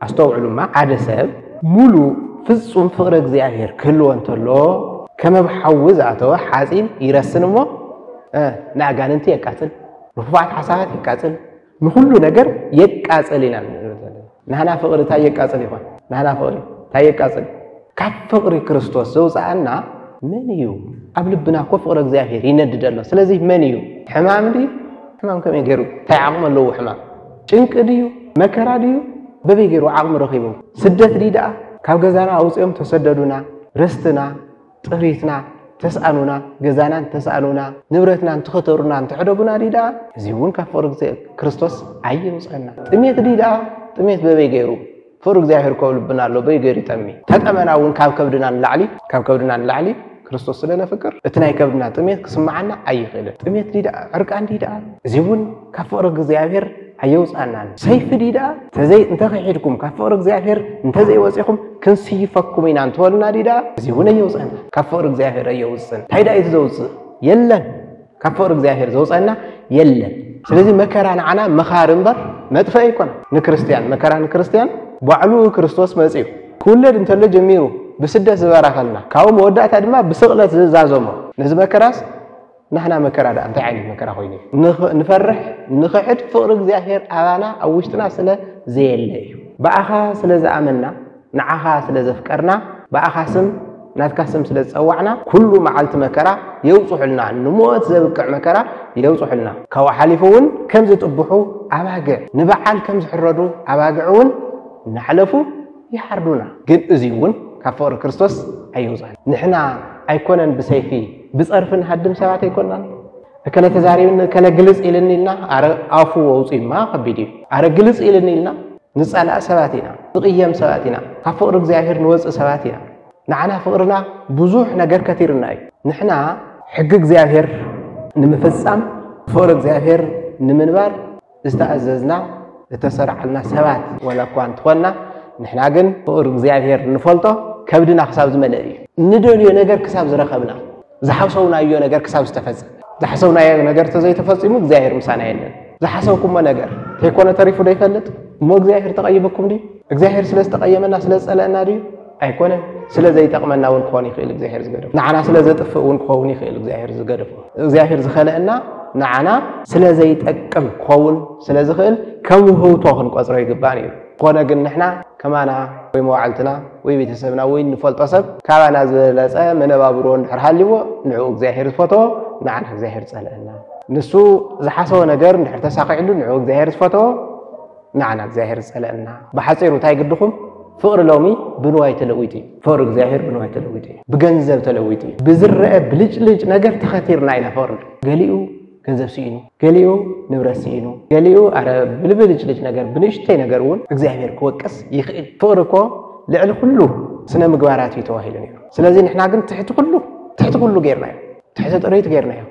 استوعلوا ما عاد سب مولو فصوم فقر እግዚአብሔር كله انتلو كما بحوز اتو حازين يرسنمو ناغاننتي يقاتل رفعت حسابات يقاتل كل ነገር يقاتل ይላል نحنا فقر تاي يقاتل ይሆን نحنا فقر تاي يقاتل كفقر ክርስቶስ ዘውፃና من يو أبلبنا كفر እግዚአብሔር ይነድደለው ስለዚህ من يو حمام دي حمام كم يغيرو تعقم له حمام ጭንቅ ديو መከራ ديو በበገሩ عقم رخيبو سدت دي دا ካብ ገዛና አውጽዮም ተሰደዱና ረስትና ጥሪትና ተስአኑና ገዛናን ተስአኑና ንብረትናን ተኸተሩና ተሕደጉና ዲዳ እዚውን ከፈር ክርስቶስ አይውጽና ጥሜት ዲዳ ጥሜት በበገሩ ፈር እግዚአብሔር ኮልብና ለው በገሪ ጠሚ ተጠመናውን ካብ ከብድናን ላዕሊ ክርስቶስ ስለነ ፍቅር እትናይ ከብድና ጥሜት ክስማዓና አይخيل ጥሜት ዲዳ ዕርቃን ዲዳ እዚውን ከፈር እግዚአብሔር አይውጽና ሰይፍ ዲዳ ተዘይ እንተ ኸይድኩም ከፈር እግዚአብሔር እንተ ዘይ ወጽኹም ክንሲፈኩም ኢና እንተወልና ዲዳ እዚውን አይውጽና ከፈር እግዚአብሔር አይውጽን ታይዳ ይተዘውጽ የለን ከፈር እግዚአብሔር ዘውጽና የለን ስለዚህ መከራን አና መኻርንበር መጥፋ ይኮን ንክርስቲያን መከራን ክርስቲያን ባዕሉ ክርስቶስ መጽዩ ኩለድ እንተለ ጀሚሩ بسدة زبارخلنا كاو مودات أدمى بسقلة زازومه نزب كراس نحنا مكرا ده أنت عيني مكرا خويني نفرح نخعد فقرق زاهر أغانا أو وشتنا سلا زي اللي بأخا سلا زعملنا نعخا سلا زفكرنا بأخا سم ناتكاسم سلا زأوعنا كل معلت مكرا يوصح لنا نموت زبكع مكرا يوصح لنا كاو حالفون كم زتطبحوا أباقع نبعال كم زحردوا أباقعون نحلفوا يحردونا قد أزيون كفور كريستوس أيوزان نحنا أيكونن بسيفي بصرفن هدم سبات أيكونن كنا تزارين كنا جلس إلى لنا عفو ووصي ما خبيدي جلس إلى لنا نسأل سباتنا تقيم سباتنا كفور زاهر نوز سباتنا نحنا فقرنا بزوح نجار كثير ناي نحنا حقق زاهر نمفسام فقر زاهر نمنبر استأذزنا تسرع لنا سبات ولا كوانت خلنا نحنا جن فقر زاهر نفلته كبدنا حساب زملائي ندوني نجار كساب زرخبنا زحسونا أيو نجار كساب استفز زحسونا أيو نجار تزاي تفصيل مو زاهر مسانا هنا زحسوكم ما نجار هيكون تعرفوا ده يفلت مو زاهر تقيبكم دي زاهر سلس تقيمنا سلس ألنا دي أيكون سلس زي تقمنا ونخواني خيل زاهر زجرف نعنا سلس تف ونخواني خيل زاهر زجرف زاهر زخلقنا نعنا سلس زي تأكم خون سلس خيل كم هو تاخن قصري جباني قونا قلنا إحنا كمانا ويموعلتنا ويبيتسبنا وين نفلت أسب كمانا زلزة من بابرون حرحليو نعوق زاهر فوتو نعنح زاهر سألنا نسو زحسوا نجار نحرت ساقعلو نعوق زاهر فوتو نعنح زاهر سألنا بحصيرو تاي قدكم فقر لومي بنواي تلويتي فقر زاهر بنواي تلويتي بجنزب تلويتي بزرق بلج نجار تختير ناينا فقر قاليو ገንዘብ ሲይኑ ገሊዮ ንብረት ሲይኑ ገሊዮ አረ ብልብልጅ ልጅ ነገር ብንሽተይ ነገርውን እግዚአብሔር ከወቀስ ይኽእል ፍቅርኮ ልዕል ሁሉ ስነ ምግባራት ይተዋሂል ነው ስለዚህ ንሕና ግን ትሕት ሁሉ ገርናዮ ትሕት ጥሪት ገርናዮ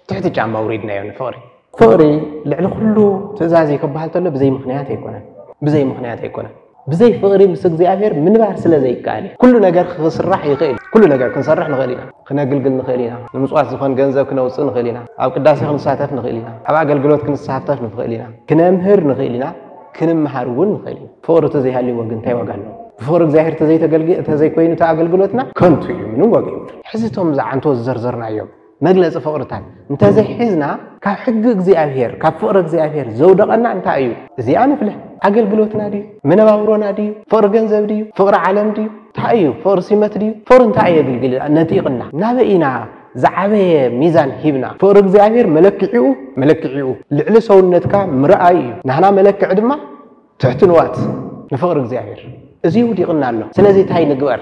ትሕት ጫማ ውሪድናዮ ፍቅሪ ልዕል ሁሉ ትእዛዝ ይከባሃል ተሎ በዘይ ምኽንያት አይኮነን بزي فقري مس እግዚአብሔር ምንባር ስለዘይ ቃል كل ነገር ክስራሕ ይኽእል كل ነገር ክንሰርሕ ንኽእልና ክነግልግል ንኽእልና ንምጽዋት ዝኾን ገንዘብ ክነውጽእ ንኽእልና ኣብ ቅዳሴ ክንሳተፍ ንኽእልና ኣብ ኣገልግሎት ክንሳተፍ ንኽእልና ክነምህር ንኽእልና ክንመሃርውን ንኽእልና ፍቅሪ ተዘይሃልይ ወግን እንታይ ዋጋ ኣለዎ ፍቅሪ እግዚአብሔር ተዘይ ኮይኑ ኣገልግሎትና ከንቱ እዩ ምንም ዋጋ የብሉን ሕዝቶም ዝዓንቶ ዝዘርዘርናዮም መግለጽ ፍቅርታት እንተዘይ ሒዝና ካብ ሕጊ እግዚአብሔር ካብ ፍቅሪ እግዚአብሔር ዘውደቐና እንታይ እዩ እዚኣ ንፍልሕ أقلقلوتنا دي منبابرونا دي فقر جنزب دي فقر عالم دي تأيو فقر سمت دي فقر انتأي قلقل نتيقنا نابئنا زعبه ميزان هبنا فقر እግዚአብሔር ملكعيو لعل سونتك مرأي نحنا ملك عدما تحتنوات نفقر እግዚአብሔር ازيو ديقنا له سلازي تاي نقبر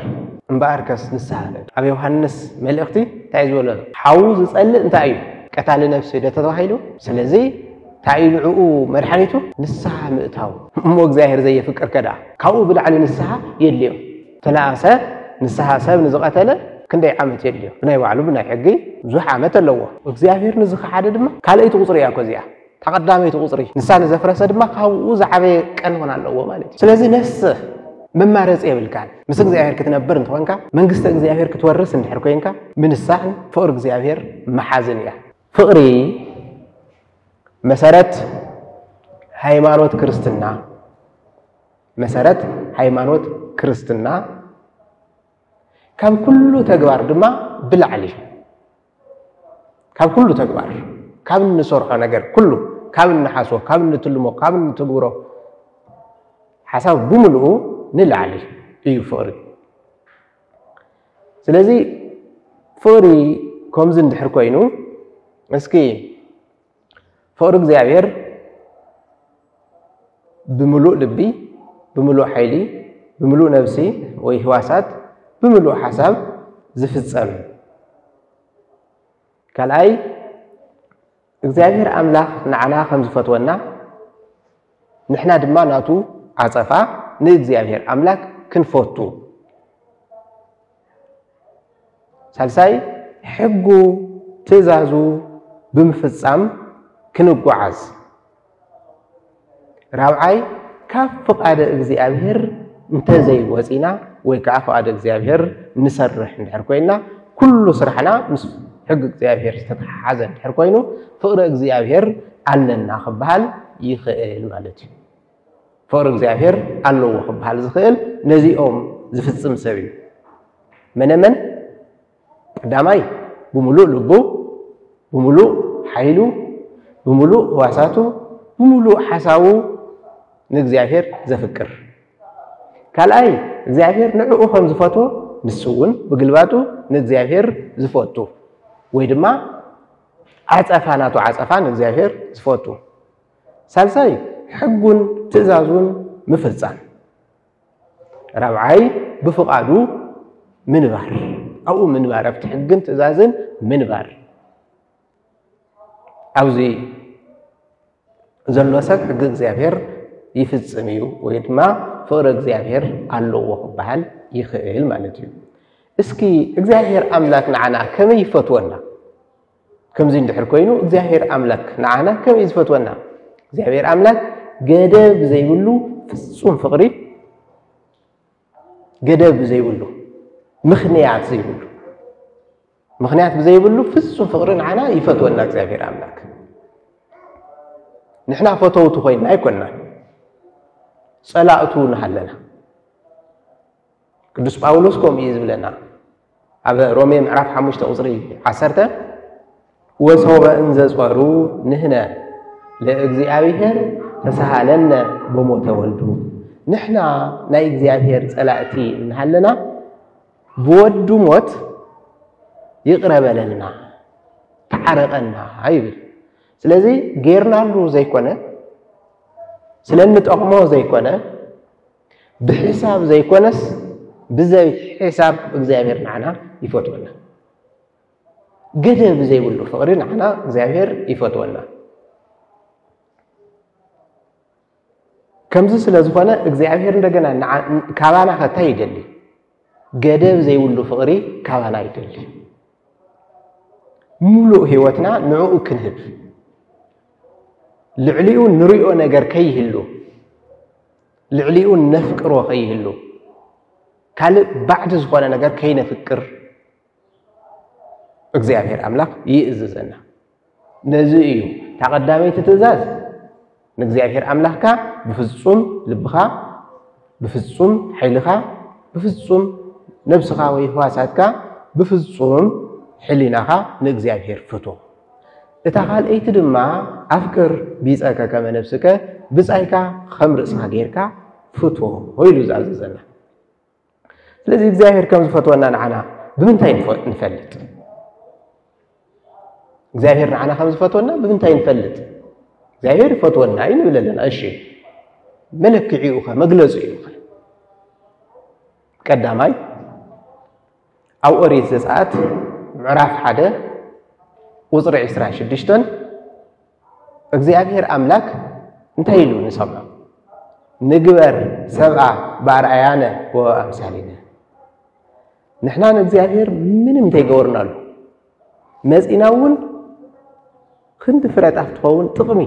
مباركس نسهل أبي يوحنس ملأختي تعيزوا له حوز يسأل انتأيو قتال نفسه ده تتوحيله سلازي تعيلعو مرحنيتو نسها مئتاو مو እግዚአብሔር زي فكر كدا كاو بالعلي نسها يليو تلااسه نسها سب نزقتله كندي عامت يليو بناي وعلو بناي حقي زح عامت لو እግዚአብሔር نزخ حدا دما كاليت قصري ياكو زيا تقداميت قصري نسان زفرسه دما كاو زعبه قن هونالو مالتي ስለዚህ ነስ መማረጽ ይብልካል ምስ እግዚአብሔር ክትነብር እንትወንካ መንግስተ እግዚአብሔር ክትወርስ እንድሕር ኮይንካ ምንሳህን ፍቅር እግዚአብሔር መሓዝን ያ ፍቅሪ መሰረት ሃይማኖት ክርስትና مسارات ሃይማኖት ክርስትና كم كل تجبار دما بالعلي كم كل تجبار كم نصرح نجار كله كم نحاسه كم نتلمه كم نتجبره حسب بملؤ نلعلي يفوري سلازي فوري كم زند حركوينو مسكي فورك زعير بملؤ لبي بملؤ حيلي بملؤ نفسي ويهواسات بملؤ حساب زفصم كلاي እግዚአብሔር አምላክ ንዓና ከም ዝፈትወና ንሕና ድማ ናቱ ዓጸፋ ንእግዚአብሔር አምላክ ክንፈቱ ሳልሳይ ሕጉ ትእዛዙ ብምፍጻም ክንጓዓዝ ራብዓይ ካብ ፍቃደ እግዚአብሔር እንተዘይወፂና ወይ ከዓ ፍቃደ እግዚአብሔር ንሰርሕ እንድሕር ኮይና ኩሉ ስራሕና ምስ ሕግ እግዚአብሔር ዝተተሓሓዘ እንድሕር ኮይኑ ፍቅሪ እግዚአብሔር ኣለና ክበሃል ይኽእል ማለት እዩ ፍቅሪ እግዚአብሔር ኣለዎ ክበሃል ዝኽእል ነዚኦም ዝፍጽም ሰብ እዩ መነመን ቀዳማይ ብምሉእ ልቡ ብምሉእ ሓይሉ ብምሉእ ህዋሳቱ ብምሉእ ሓሳቡ ንእግዚአብሔር ዘፍቅር ካልኣይ እግዚአብሔር ንዕኡ ከም ዝፈትዎ ንሱ እውን ብግልባጡ ንእግዚአብሔር ዝፈቱ ወይ ድማ ዓጸፋናቱ ዓጸፋን እግዚአብሔር ዝፈቱ ሳልሳይ ሕጉን ትእዛዙን ምፍጻም ራብዓይ ብፍቃዱ ምንባር أو منبار بتحجن تزازن منبار أوزي زلوسك حق زيافير يفزميو ويدما فرق زيافير علو وقبال يخيل مالتيو اسكي زيافير أملاك نعنا كم يفتونا كم زين دحر كوينو زيافير أملاك نعنا كم يفتونا زيافير أملاك قدب زي يقولو فصوم فقري قدب زي يقولو مخنيات زي يقولوا مخنيات زي يقولوا فسوا فقرن عنا يفتونا እግዚአብሔር አምላክ نحنا فتوت خوينا አይኮና ጸላእቱ ነሐለና ቅዱስ ጳውሎስ ቆም ይዝብለና አበ ሮሜ ምዕራፍ 5 ቁጥር 10 ወሰው እንዘ ጾሩ ንህነ ለእግዚአብሔር ተሳሃለነ በሞተ ወልዱ نحنا ናይ እግዚአብሔር ጸላእቲ ነሐለና بودو موت يقرب لنا تعرقنا هايبل سلازي غيرنا له زي كونه سلنطقمو زي كونه بحساب زي كونس بزي حساب እግዚአብሔር معنا يفوتونا ገደብ زي ብሉ ፍቅሪን معنا እግዚአብሔር يفوتونا ከምዚ ስለዝኾነ እግዚአብሔር እንደገና ካባና ከታ ይደሊ ገደብ زي ولو فقري كابانا يدل ملو هيوتنا نعو كنهب لعليو نريو نجر كيهلو لعليو نفكرو كيهلو قال بعد زغونا نجر كي نفكر እግዚአብሔር አምላክ ይእዝዘና ነዚህ እዩ ተቀዳማይ ትእዛዝ ንእግዚአብሔር አምላክካ በፍጹም ልብኻ በፍጹም ኃይልኻ በፍጹም نفسك ويهواساتك بفصوم حليناها نእግዚአብሔር ፍቶ እታኻል እይቲ ድማ አፍቅር ቢጻካ ከመ ነፍስከ ብጻይካ ኸምርጽካ ጌርካ ፍቶ ሆይሉ ዝአዘዘና ስለዚህ እግዚአብሔር ከም ዝፈትወና ንዓና ብምንታይ ንፈልጥ እግዚአብሔር ንዓና ከም ዝፈትወና ብምንታይ ንፈልጥ እግዚአብሔር ይፈትወና ይንብለና እሺ መለክዒኡ መግለጹ እዩ ቀዳማይ أو أريد زعات معرف حدا وزر عسرة شدشتن እግዚአብሔር أملاك انتهيلو نسمع نجبر سبعة بارعيانا وأمثالنا نحنا እግዚአብሔር ምንም ተይገወርና له መጽናውን ክንት ፍረጥ አፍትፈውን ጥቅሚ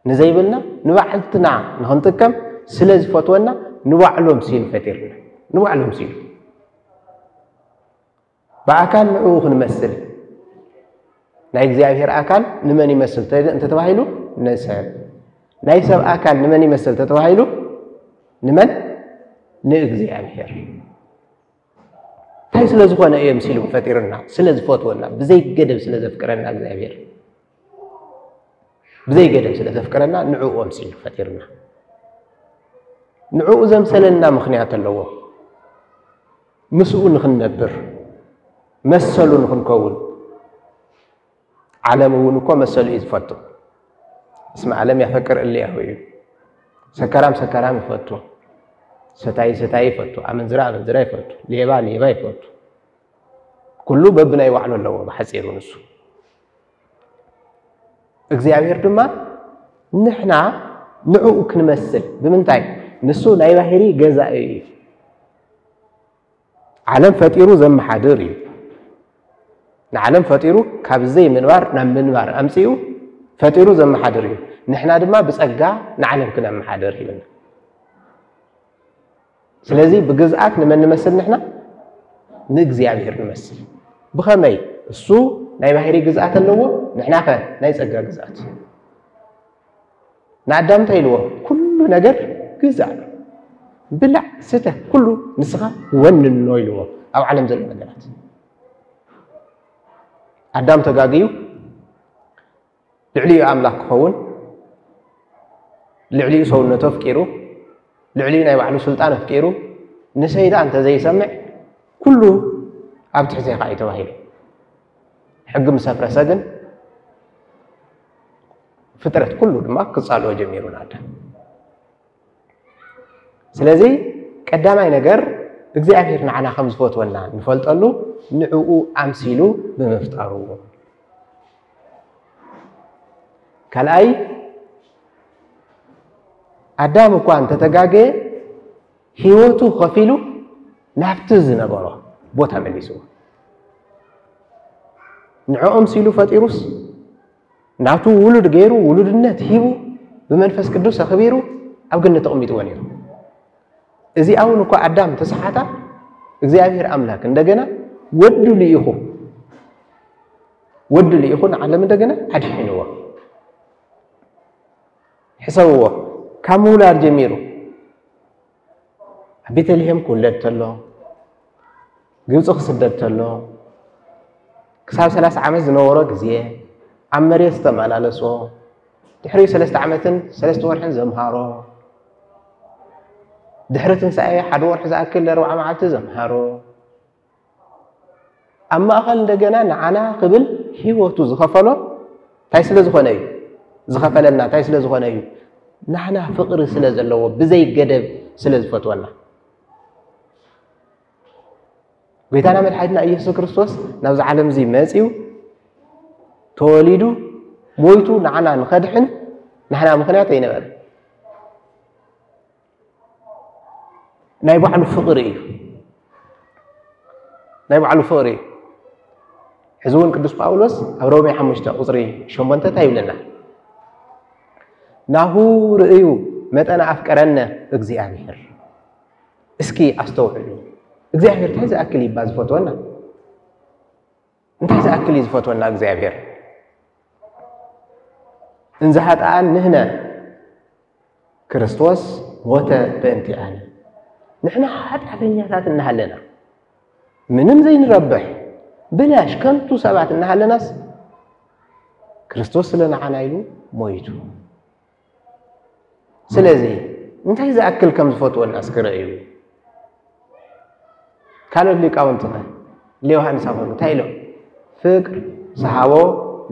نزيبلنا نبعلتنا نخنطكم سلازي فتونا نوعلهم سين فتيرنا نوعلهم سين بأكل نعوخ نمثل ناي እግዚአብሔር አካል نمن يمثل انت تباهيلو نسب ناي سب አካል نمن يمثل تتباهيلو نمن نእግዚአብሔር ታይ ስለዝኾነ እዮም ሲሉ ፈጢርና ስለዝፈትወና ብዘይ ገደብ ስለዘፍቅረና እግዚአብሔር ብዘይ ገደብ ስለዘፍቅረና ንዑኦም ሲሉ ፈጢርና ንዑ ዘምሰለና ምኽንያት ኣለዎ ምስኡ ንኽንነብር መሰሉ ንኽንከውን ዓለም እውን እኮ መሰሉ እዩ ዝፈቱ እስመ ዓለም ያፈቅር እልያሁ እዩ ሰከራም ይፈቱ ሰታይ ይፈቱ አመንዝራ ይፈቱ ሌባ ይፈቱ ኩሉ በብናይ ዋዕሎ ኣለዎ በሐፂሩ ንሱ እግዚአብሔር ድማ ንሕና ንዑኡ ክንመስል ብምንታይ ንሱ ናይ ባህሪ ገዛኢ እዩ ዓለም ፈጢሩ ዘመሓድር እዩ ንዓለም ፈጢሩ ካብ ዘይ ምንባር ናብ ምንባር ኣምፂኡ ፈጢሩ ዘመሓድር እዩ ንሕና ድማ ብጸጋ ንዓለም ክነመሓድር ይብልና ስለዚህ بجزءات نمن نمثل نحنا نእግዚአብሔር نمثل بخمي እሱ ናይ ባህሪ ግዝአት ኣለዎ ንሕና ከ ናይ ጸጋ ግዝአት ንአዳም ታይልዎ ኩሉ ነገር ግዝአ ብላ ስተ ኩሉ ንስኻ ወንኖ ይልዎ ኣብ ዓለም ዘሎ ነገራት አዳም ተጋግዩ ልዕሊኡ ኣምላኽ ክኸውን ልዕሊኡ ሰውነቱ ፍቂሩ ልዕሊኡ ናይ ባዕሉ ስልጣን ፍቂሩ ንሰይጣን ተዘይሰምዕ ኩሉ ኣብ ትሕቲኻ ይተባሂሉ ሕጊ ምሰፍረሰ ግን ፍጥረት ኩሉ ድማ ክጻልዎ ጀሚሩና ኣዳም ስለዚህ ቀዳማይ ነገር እግዚአብሔር ንዓና ከም ዝፈትወና ንፈልጠሉ ንዑኡ ኣምሲሉ ብምፍጣሩ ካልኣይ አዳም እኮ አንተ ተጋገ ህይወቱ ከፊሉ ናፍት ዝነበሮ ቦታ መልሶ ንዑኦም ሲሉ ፈጢሩስ ናቱ ውሉድ ገይሩ ውሉድነት ሂቡ በመንፈስ ቅዱስ አخبيሩ ኣብ ገነት ተቀሚጥዎ ነይሩ እዚ አሁን እኮ አዳም ተሰሓታ እግዚአብሔር አምላክ እንደገና ወዱ ለይኹን ዓለም እንደገና አድሕንዎ حسابه كمولار جميرو ቤተልሔም ኩለት ተሎ ግብጽ ክስደድ ተሎ ክሳብ 30 ዓመት ዝነበረ ግዜ ኣብ መሬት ተመላለሶ ድሕሪ 3 ዓመትን 3 ወርሕን ዘምሃሮ ድሕሪ ትንሳኤ ሓደ ወርሕ ዝኣክል 4 መዓልቲ ዘምሃሮ ኣብ ማእኸል እንደገና ንዓና ክብል ህይወቱ ዝኸፈሎ ታይ ስለ ዝኾነ እዩ ዝኸፈለና ታይ ስለ ዝኾነ እዩ ንሕና ፍቅሪ ስለ ዘለዎ ብዘይ ገደብ ስለ ዝፈትወና ጌታና መድኃኒትና ኢየሱስ ክርስቶስ ናብዚ ዓለም እዚ መጽኡ ተወሊዱ ሞይቱ ንዓና ንኸድሕን ንሕና ምኽንያት ኣይነበረ ናይ ባዕሉ ፍቅሪ እዩ ናይ ባዕሉ ፍቅሪ ሕዝውን ቅዱስ ጳውሎስ ኣብ ሮሜ 5 ቁጽሪ 8 ታይብለና ናሁ ርእዩ መጠነ አፍቀረነ እግዚአብሔር እስኪ አስተውዕሉ እግዚአብሔር እንታይ ዝኣክል ይባዝ ፈትወና እንታይ ዝኣክል ይዝፈትወና እግዚአብሔር እንዘ ኃጥኣን ንሕነ ክርስቶስ ሞተ በእንቲአነ ንሕና ኃጢአተኛታት እናሃለና ምንም ዘይንረብሕ ብላሽ ከንቱ ሰባት እናሃለናስ ክርስቶስ ስለናዓና ኢሉ ሞይቱ ስለዚህ እንታይ ዝኣክል ከም ዝፈትወና እስክረእዩ ካልኦት ሊቃውንቲ ለዮሐንስ አፈወርቅ እንታይ ኢሎም ፍቅር ሰሓቦ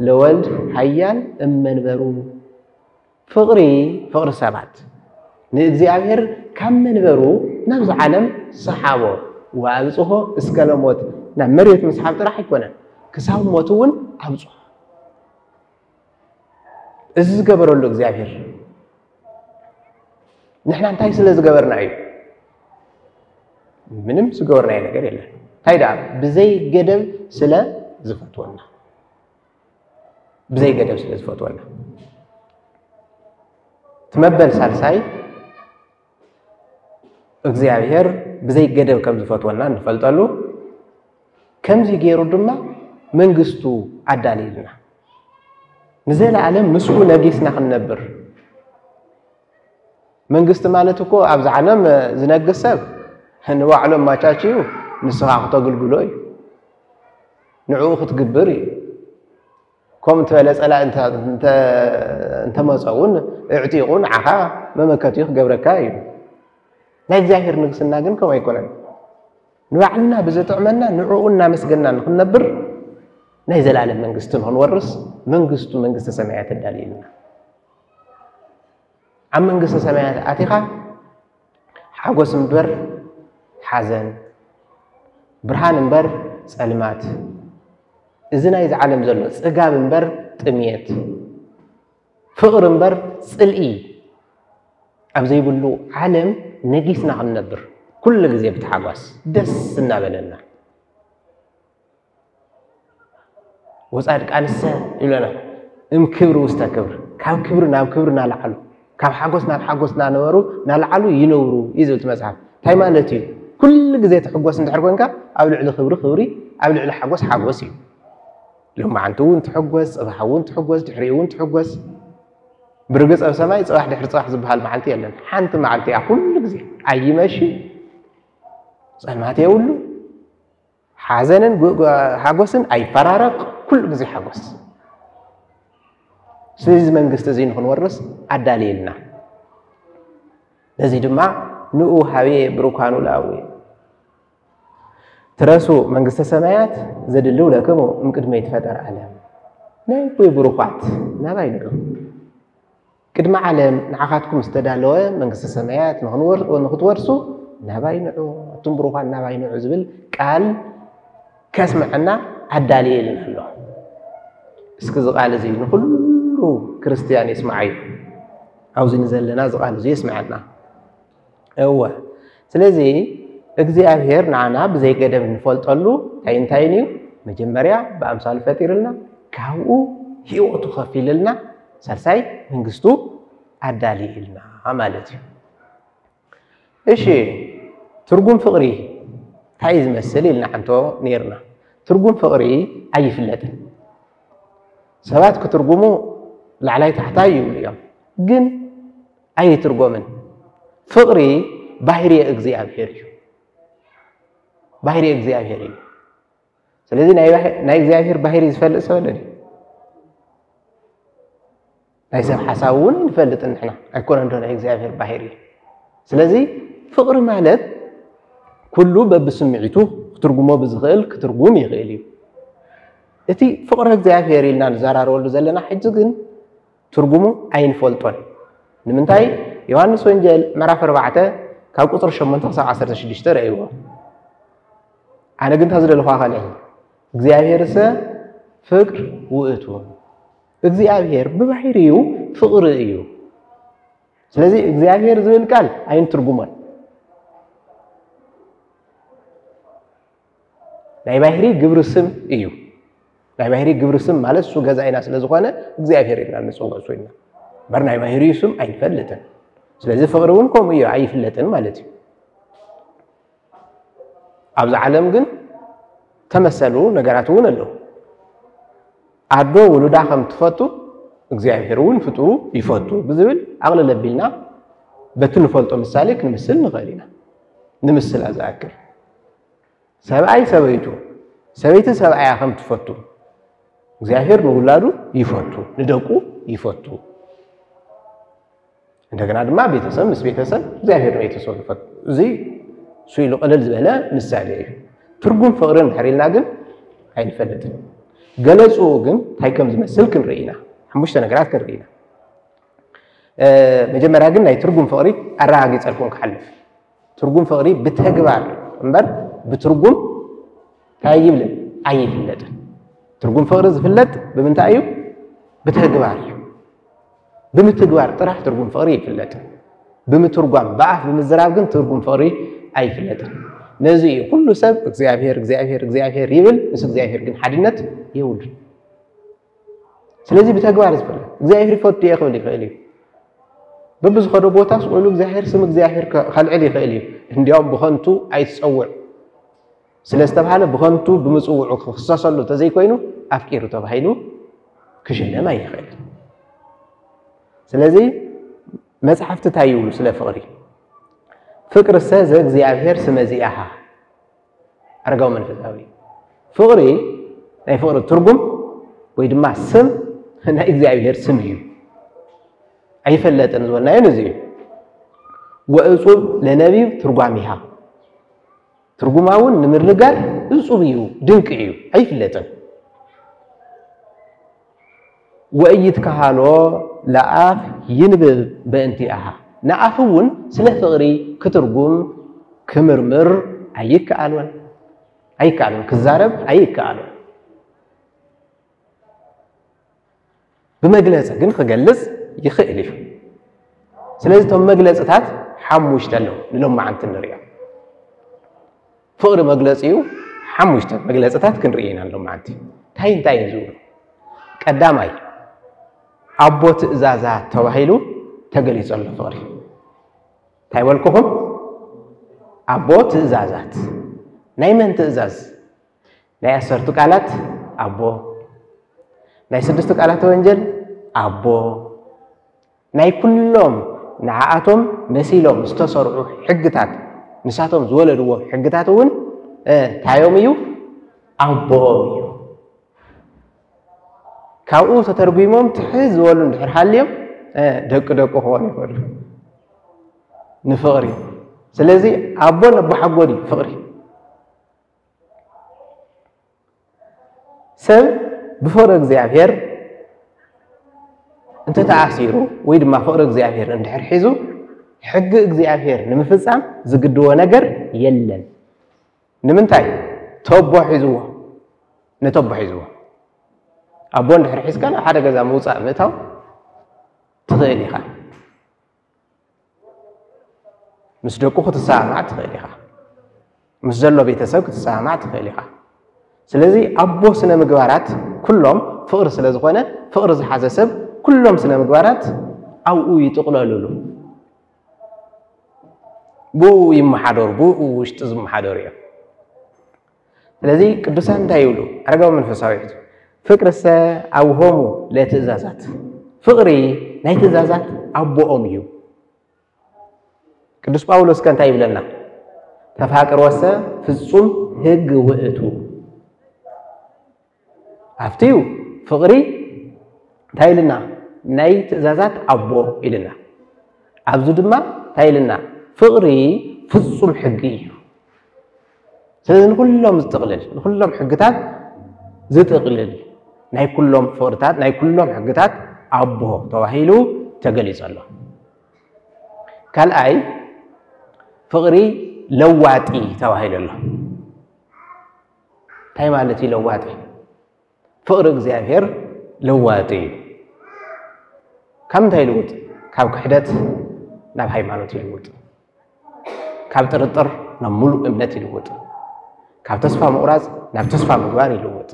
ለወልድ ሓያል እመንበሩ ፍቅሪ ሰባት ንእግዚአብሔር ካብ መንበሩ ናብዚ ዓለም ሰሓቦ ወአብጽሖ እስከ ለሞት ናብ መሬት መስሓብ ጥራሕ ኣይኮነን ክሳብ ሞት እውን ኣብጽሖ እዚ ዝገበረሉ እግዚአብሔር ንሕና እንታይ ስለ ዝገበርና እዩ ምንም ዝገበርናይ ነገር የለን ታይዳ ብዘይ ገደብ ስለ ዝፈትወና ብዘይ ገደብ ስለ ዝፈትወና ትመበል ሳልሳይ እግዚአብሔር ብዘይ ገደብ ከም ዝፈትወና ንፈልጠሉ ከምዚ ገይሩ ድማ መንግስቱ አዳሊልና ንዘለዓለም ምስኡ ነጊስና ክንነብር መንግስት ማለት እኮ አብዛ ዓለም ዝነገሰብ ንባዕሎም ማቻችዩ ንስኻ ክትግልግሎ እዩ ንዕኡ ክትግብር እዩ ከም ተበለጸላ እንተ መፀውን እዕጢቁን ዓኻ መመከትዩ ክገብረካ እዩ ናይ እግዚአብሔር ንግስና ግን ከም ኣይኮነን ንባዕልና ብዘጥዕመና ንዕኡ እናመስገና ንክንነብር ናይ ዘላለም መንግስቲ ንክንወርስ መንግስቱ መንግስተ ሰማያት እንዳልይልና عم منقص سمايات آتيخا حاجوس مبر حزن برهان مبر سلمات إذن إذا عالم زلوا سجاب مبر تميت فقر مبر سلئي أبزي بلو عالم نجيسنا عن نبر كل جزء بتحاجوس دس النابلنا وسألك أنا يقولنا كبر واستكبر كم كبرنا لحلو كاب حاجوسنا نورو نالعلو ينورو يزول تمسحب تاي مالتي كل جزء تحجوس انت حركونك قبل على خبري قبل على حاجوسي لما عنتون تحجوس أبحون تحجوس تحريون تحجوس برجس أو سماي صراحة دحرص زبها المعلتي يلا حنت معلتي كل جزء أي ماشي صار ما تيقولوا حزنا حاجوسن أي فرارق كل جزء حاجوس سليز منقست زين خنورس عداليلنا نزيد مع نؤو حوي بروكانو لاوي ترسو منقست سمايات زدلو لكمو ممكن ما يتفتر عالم نايبوي بروكات ناباي نقو كدما عالم نعاقاتكم استدالوه منقست سمايات ونخطورسو ناباي نقو تم بروكات ناباي نقو زبل قال كاسمعنا عداليلنا الله اسكز قال زين كل كريستيان يسمعي أو زين زلنا زقال زي يسمعنا هو سلزي እግዚአብሔር ናና በዘይ ገደብ ንፈልጠሉ ታይንታይኒው መጀመሪያ በአምሳል ፈጢርልና ካው ህይወቱ ከፊልልና ሳልሳይ መንግስቱ አዳሊልና ማለት ነው እሺ ትርጉም ፍቅሪ ታይዝ መስል ይልና አንተ ነርና ትርጉም ፍቅሪ አይፍለጥን ሰባት ከትርጉሙ لعلي تحتاج يقوليهم جن أي ترجمن فقري باهري إجزاء باهري إجزاء سلذي ناي إجزاء باهري يفلت سوالي ليس حساون يفلت إن إحنا أكون عندنا إجزاء باهري سلذي فقر مالت كله بسمعته ترجمه بزغل كترجم يغلي إتي فقر إجزاء لنا زرار ولا زلنا حجزين ترجمه أين فلتون نمنتاي يوحنا سوينجل مرة فربعته كاب قطر شمن تقصى 10 شديشتر أيوة أنا قلت هذا اللي خاله إجزاء فقر وقتو إجزاء ببحيريو فقر أيو ስለዚህ እግዚአብሔር ዝብል ቃል አይን ትርጉማል ናይ ባህሪ ግብር ስም እዩ ናይ ባህሪ ግብር ስም ማለት ሱ ገዛይና ስለዝኾነ እግዚአብሔር ይላል ንጽውዖይና በር ናይ ባህሪ ስም አይፈልጥን ስለዚህ ፍቅሩን ቆም እዩ አይፈልጥን ማለት እዩ አብዛ ዓለም ግን ተመሰሉ ነገራቱን አለው አዶ ወሉዳ ከም ትፈቱ እግዚአብሔርን ፍጡሩ ይፈቱ ብዝብል አቅለ ለቢልና በትንፈልጦ ምሳሌ ክንምስል ንኸሊና ንምስል አዛክር ሰብአይ ሰበይቱ ሰበይት ሰብአይ ከም ትፈቱ እግዚአብሔር ንውላዱ ይፈቱ ንደቁ ይፈቱ እንደገና ድማ ቤተሰብ ምስ ቤተሰብ እግዚአብሔር ቤተሰብ ይፈቱ እዚ ሱይሉ ቀለል ዝበለ ምሳሌ እዩ ትርጉም ፍቅርን ድሕሪልና ግን አይንፈልጥም ገለጹ ግን ታይከም ዝመስል ክንርኢና حمشت نجارات كرينا مجمع راجل ناي ترجم فقري الراجل يسألكم كحلف ترجم فقري بتهجبار أمبر بترجم تايجيب له أي فلت ترجم فقري فلت بمن تايب بتهجبار بمتجوار طرح ترجم فقري فلت بمترجم بعه بمزراجن ترجم فقري أي فلت نزي كل سب እግዚአብሔር ይብል እስ እግዚአብሔር ግን ሐድነት ይውል ስለዚህ በተግባር ይስፈል እግዚአብሔር ይፈቱ ይخل ይخل በብዙ ኸዶ ቦታ ስቆሉ እግዚአብሔር ስም እግዚአብሔር ኸልዕል ይخل እንዲያው በኸንቱ አይጽውዕ ስለስተባለ በኸንቱ በመጽውዑ ክሰሰሉ ተዘይ ኮይኑ አፍቂሩ ተባሂሉ ክሽለማ ይخل ስለዚህ መጽሐፍት ታይውሉ ስለ ፍቅሪ ፍቅር ሰዘ እግዚአብሔር ስመዚአሃ አርጋው መንፈሳዊ ፍቅሪ ናይ ፍቅሪ ትርጉም ወይ ድማ ስም ናይ እግዚአብሔር ስም እዩ አይፈለጥን ዝወልናዮ ነዚህ ወእጹብ ለነቢብ ትርጓሚሃ ትርጉማውን ንምርጋር እጹብ እዩ ድንቅ እዩ አይፈለጥን ወእይትካሃሎ ለአፍ ይንብብ በእንቲአሃ ናአፍውን ስለ ፍቅሪ ክትርጉም ክምርምር አይከአልወን ክዛረብ አይከአልወን بمجلس ግን ከገልጽ ይኽእል እዩ ስለዚህ ቶም መግለጽታት ሓሙሽተ ነው ንሎም ማዓንት ንሪያ ፍቅሪ መግለጽዩ ሓሙሽተ መግለጽታት ክንሪኢና ንሎም ማዓንት እንታይ ዝውሉ ቀዳማይ አቦ ትእዛዛት ተባሂሉ ተገሊጸሉ ፍቅሪ እንታይ ወልኩኹም አቦ ትእዛዛት ናይ መን ትእዛዝ ናይ 10 ቃላት አቦ ናይ 6 ቃላት ወንጀል አቦ ናይ ኩሎም ንዓኣቶም መሲሎም ዝተሰርዑ ሕግታት ንሳቶም ዝወለድዎ ሕግታት እውን ታዮም እዩ አቦ እዩ ካብኡ ተተርጉሞም ትሕዝ ዝበሉ እንድሕር ሃልዮም ደቂ ክኾኑ ይኽእሉ ንፍቅሪ ስለዚ አቦ ነቦሓጎዲ ፍቅሪ ሰብ بفقر እግዚአብሔር انت ተአሲሩ ወይ ድማ ፍቅር እግዚአብሔር እንድሕር ሒዙ ሕግ እግዚአብሔር ንምፍጻም ዝግድዎ ነገር የለን ንምንታይ ተቦ ሒዝዎ ነተቦ ሒዝዎ አቦ እንድሕር ሒዝካ ሓደ ገዛ ምውጻእ ምእታው ትኽእል ኢኻ ምስ ደቁ ክትሰማዕ ትኽእል ኢኻ ምስ ዘሎ ቤተሰብ ክትሰማዕ ትኽእል ኢኻ ስለዚህ አቦ ስነ ምግባራት ኩሎም ፍቅር ስለዝኾነ ፍቅር ዝሓዘ ሰብ ኩሎም ስነ ምግባራት አውኡ ይጥቅለሉሉ ብኡ ይመሓደሩ ብኡ ውሽጢ ዝመሓደሩ እዮም ስለዚህ ቅዱሳን እንታይ ይብሉ አረጋዊ መንፈሳዊ ፍቅርሰ አብሆሙ ለትእዛዛት ፍቅሪ ናይ ትእዛዛት አቦኦም እዩ ቅዱስ ጳውሎስ ከንታይ ይብለና ተፋቅሮሰ ፍጹም ሕግ ውእቱ አፍቲው ፍቅሪ ታይልና ናይ ትእዛዛት አቦ ኢልና አብዙ ድማ ታይልና ፍቅሪ ፍጹም ሕግ እዩ ስለዚህ ኩሎም ዝጥቅልል ኩሎም ሕግታት ዝጥቅልል ናይ ኩሎም ፍቅርታት ናይ ኩሎም ሕግታት አቦ ተባሂሉ ተገሊጸሎ ካልአይ ፍቅሪ ለዋጢ ተባሂሉሎ ታይ ማለት ለዋጢ ፍቅር እግዚአብሔር ለዋጢ ከም ታይልውጥ ካብ ክሕደት ናብ ሃይማኖት ይልውጥ ካብ ጥርጥር ናብ ሙሉ እምነት ይልውጥ ካብ ተስፋ ምቁራጽ ናብ ተስፋ ምግባር ይልውጥ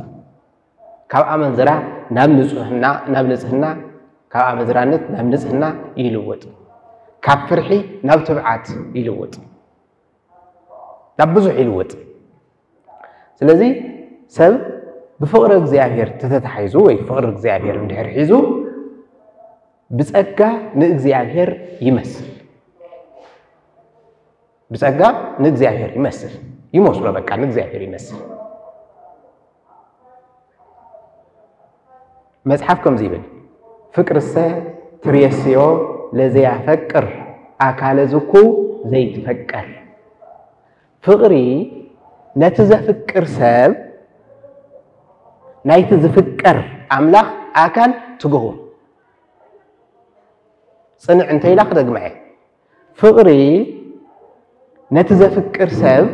ካብ አመንዝራ ናብ ንጽህና ካብ አመንዝራነት ናብ ንጽህና ይልውጥ ካብ ፍርሒ ናብ ትብዓት ይልውጥ ናብ ብዙሕ ይልውጥ ስለዚህ ሰብ بفقر እግዚአብሔር ተተታሒዙ ወይ ፍቅር እግዚአብሔር እንድሕር ሒዙ ብጸጋ ንእግዚአብሔር ይመስል ብጸጋ ንእግዚአብሔር ይመስል በቃ ንእግዚአብሔር ይመስል መጽሐፍ ከም ዝብል ፍቅርሰ ትርየስዮ ለዘያፈቅር አካለ ዝኩ ዘይትፈቀር ፍቅሪ ነቲ ዘፍቅር ሰብ ናይቲ ዝፍቀር አምላኽ አካል ትግሁ ጽንዕ እንተይላ ክደግመዐ ፍቅሪ ነቲ ዘፍቅር ሰብ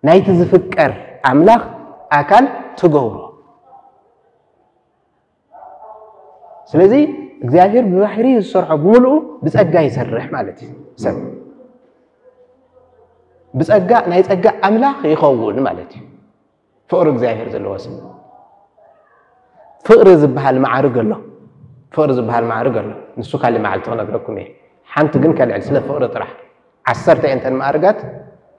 ናይቲ ዝፍቀር አምላኽ አካል ትግሁ ስለዚህ እግዚአብሔር በባህሪ ዝሰርሖ ብሙሉ ብጸጋ ይሰርሕ ማለት እዩ ሰብ ብጸጋ ናይ ጸጋ አምላኽ ይኸውን ማለት እዩ ፍቅር እግዚአብሔር ዘለዎ ሰብ ፍቅር ዝበሃል ማዕርግ ኣሎ ፍቅር ዝበሃል ማዕርግ ኣሎ ንሱ ካሊ መዓልቲ ክነግረኩም እየ ሓንቲ ግን ከልዕል ስለ ፍቅሪ ጥራሕ 10 እንተን ማዕርጋት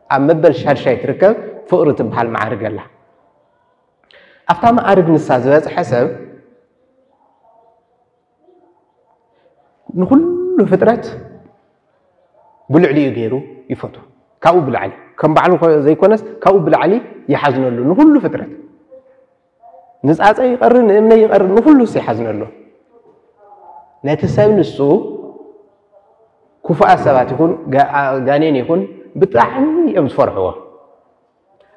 ኣብ መበል ሻድሻይ ትርከብ ፍቅሪ ትበሃል ማዕርግ ኣላ ኣብታ ማዕርግ ንሳ ዝበፅሐ ሰብ ንኩሉ كل فترات بلعلي غيره يفوتو كاو بالعلي كم بعلو زي كونس كاو بالعلي يحزن له كل فترات نصاص يقرن امني يقرن كل سي يحزن له نتسب نسو كفاء سبات يكون غانين يكون بطعمي ام فرحوا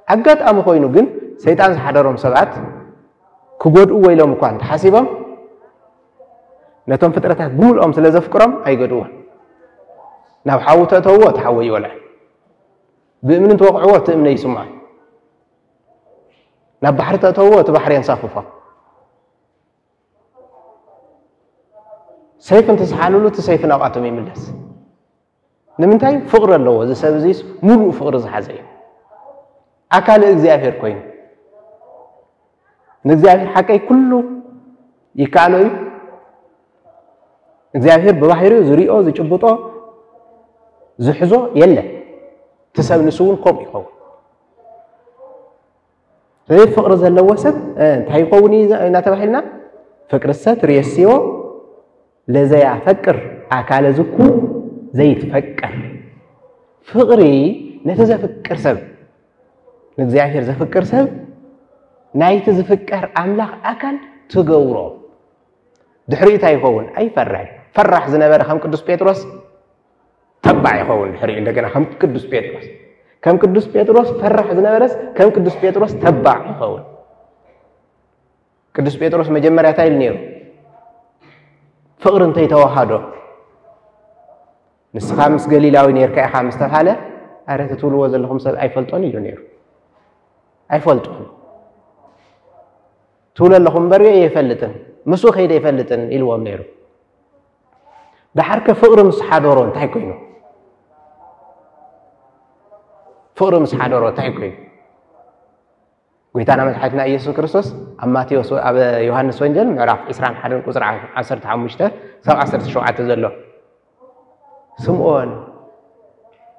اغاطام خوينو ግን ሰይጣን ዝሓደሮም ሰባት ክጎድኡ ወይሎም እንኳን ተሓሲቦም ነቶም ፍጥረታት ብሙልኦም ስለ ዘፍቅሮም ኣይገድኡን ናብ ሓው ተተውዎ ተሓወይ ይወልዕ ብእምን ተወቅዕዎ ተእምነ ይስምዖ ናብ ባሕሪ ተተውዎ ተባሕሪ ينሳፍፎ ሰይፍ እንተሰሓሉሉ ተሰይፍ ናውኣቶም ይምለስ ንምንታይ ፍቅር ኣለዎ ዝሰብ ዚስ ሙሉእ ፍቅር ዝሓዘ እዩ አካል እግዚአብሔር ኮይኑ ንእግዚአብሔር ሓቀይ ኩሉ ይካለዩ እግዚአብሔር በባህሪው ዝሪኦ ዝጭብጦ ዝሕዞ የለ ተሰብንሱን ቆም ይኸው ዘይ ፍቅር ዘለዎ ሰብ እንታይ ይኸውኒ እናተባህልና ፍቅር ሰት ሪሲዮ ለዘያ ፈቅር አካለ ዝኩ ዘይትፈቀር ፍቅሪ ነተዘፍቅር ሰብ ንእግዚአብሔር ዘፍቅር ሰብ ናይቲ ዝፍቀር አምላኽ አካል ትገብሮ ድሕሪታ ይኸውን ኣይፈራይ ፈራህ ዝነበረ ከም ቅዱስ ጴጥሮስ ተባዕ ይኸውን ድሕሪ እንደገና ከም ቅዱስ ጴጥሮስ ፈራህ ዝነበረስ ከም ቅዱስ ጴጥሮስ ተባዕ ይኸውን ቅዱስ ጴጥሮስ መጀመርያ ታይል ነይሩ ፍቅር እንታይ ተዋሃዶ ንስኻ ምስ ገሊላዊ ነርካ ኢኻ ምስ ተባሃለ ኣረ ትትውልዎ ዘለኹም ሰብ ኣይፈልጦን ኢሉ ነይሩ ኣይፈልጡን ትውለለኹም በርየ የፈልጥን ምሱ ኸይደ ይፈልጥን ኢልዎም ነይሩ دحرك فقر مسحادورو انتهي كوينو فقر مسحادورو انتهي كوينو قويتانا متحيتنا إيسو كريستوس أما تيوس يوحنس وانجل معراف إسرام حدن قصر عصر تعمشته سب عصر تشوعات تزلو سمعون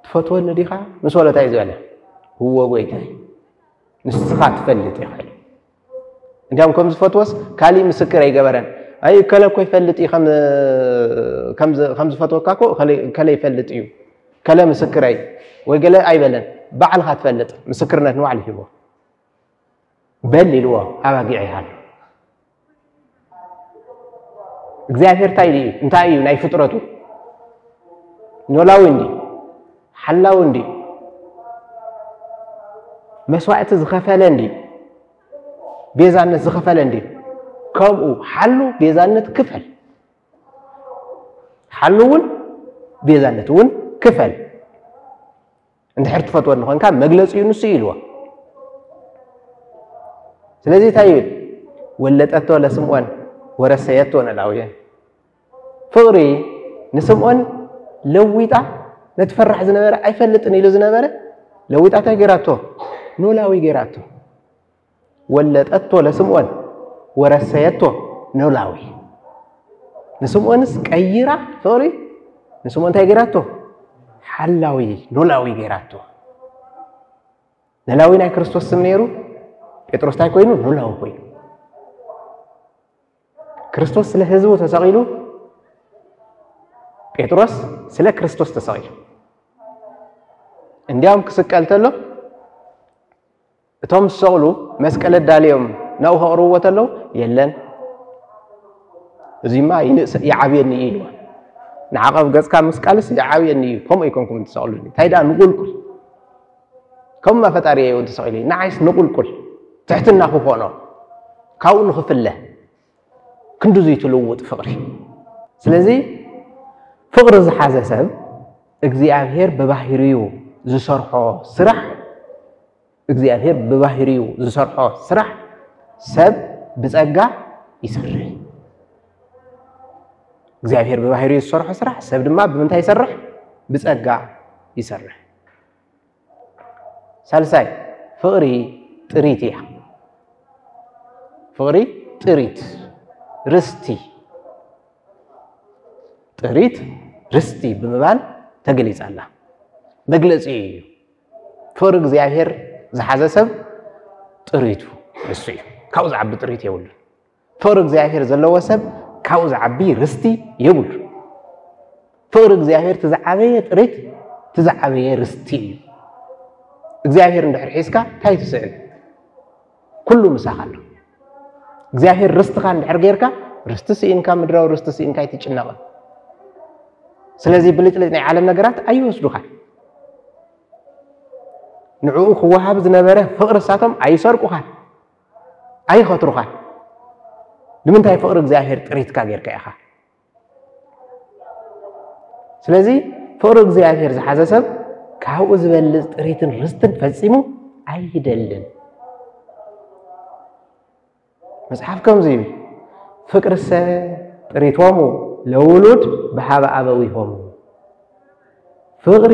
تفتوون نديخا مسولة تايزواله هو قويتاي نسخات فلت يا خالي انتهم كم فتوس كالي مسكر اي قبران اي كلا كوي فلت اي خمس فتوى كاكو كلا يفلت ايو كلا مسكر اي ويقلا اي بلن بعل خات فلت مسكرنا نوع اللي هو بل الوا اباقيعي هال እግዚአብሔር ታይሊ እንታይ ናይ ፍጥረቱ ኖላው እንዲ حلاو እንዲ መስዋዕት ዝኸፈለ እንዲ ቤዛነት ዝኸፈለ እንዲ ከምኡ حلو ቤዛነት ክፈል حلوውን ቤዛነቱን ክፈል እንድሕር ትፈትወን ኮይንካ መግለጽ እዩ ንሱ ይልዋ ስለዚህ ታይል ወለጠቶ ለስምዖን ወረሰየቶ ነላውያን ፍቅሪ ንስምዖን ለዊጣ ነትፈርሕ ዝነበረ አይፈልጥን ኢሉ ዝነበረ ለዊጣ ተገራቶ ኖላዊ ገራቶ ወለጠቶ ለስምዖን ወረሰየቶ ኖላዊ ንስምዖንስ ቀይራ ፍቅሪ ንስምዖን ተገራቶ حلاوي ኖላዊ ገራቶ ኖላዊ ናይ ክርስቶስ ስም ነይሩ ጴጥሮስ ታይ ኮይኑ ኖላዊ ኮይኑ ክርስቶስ ስለ ህዝቡ ተሰቂሉ ጴጥሮስ ስለ ክርስቶስ ተሰቂሉ እንዲያውም ክስቀልተሎ እቶም ሰቅሉ መስቀል ዳልዮም ነው ኸቅርወተሎ የለን እዚማ ይዓብየኒ ኢሉ ንዓቀብ ገጽካ መስቀልስ ይዓብየኒ ከም ኣይኮንኩም ተሰቅሉኒ ታይዳ ንቁልቁል ከም ፈጣሪ እዩ ተሰቂሉ ንዓይስ ንቁልቁል تحتنا خفونا كون خفله كندو زي تلوط فقري سلازي فقر زحازه سب እግዚአብሔር በባህሪው ዝሰርሖ ስራሕ እግዚአብሔር በባህሪው ዝሰርሖ ስራሕ ሰብ ብጸጋ ይሰርሕ እግዚአብሔር በባህሪው ዝሰርሖ ስራሕ ሰብ ድማ ብምንታይ ይሰርሕ ብጸጋ ይሰርሕ ሳልሳይ ፍቅሪ ጥሪት እያ ፍቅሪ ጥሪት ርስቲ ጥሪት ርስቲ ብምባል ተገሊጻላ መግለጺ ፍቅሪ እግዚአብሔር ዝሓዘ ሰብ ጥሪቱ እሱ እዩ ካብኡ ዝዓቢ ጥሪት የብሉ ፍቅሪ እግዚአብሔር ዘለዎ ሰብ ካብኡ ዝዓቢ ርስቲ የብሉ ፍቅሪ እግዚአብሔር ትዝዓበየ ጥሪት ትዝዓበየ ርስቲ እግዚአብሔር እንድሕር ሒዝካ ታይ ትስዕብ ኩሉ ምሳኻሎ እግዚአብሔር ርስትኻ እንድሕር ጌርካ ርስቲ ስኢንካ ምድራዊ ርስቲ ስኢንካ ይትጭነቕ ስለዚ ብልጭልጭ ናይ ዓለም ነገራት ኣይወስዱኻ ንዕኡ ክወሃብ ዝነበረ ፍቅሪ ሳቶም ኣይሰርቁኻ ኣይኸትሩኻ ንምንታይ ፍቅሪ እግዚአብሔር ጥሪትካ ጌርካ ኢኻ ስለዚ ፍቅሪ እግዚአብሔር ዝሓዘ ሰብ ካብኡ ዝበልፅ ጥሪትን ርስትን ፈፂሙ ኣይደልን መጽሐፍ ከምዚ ፍቅሪ ሰብ ጥሪቶሙ ለውሉድ በሃበ አበዊሆሙ ፍቅሪ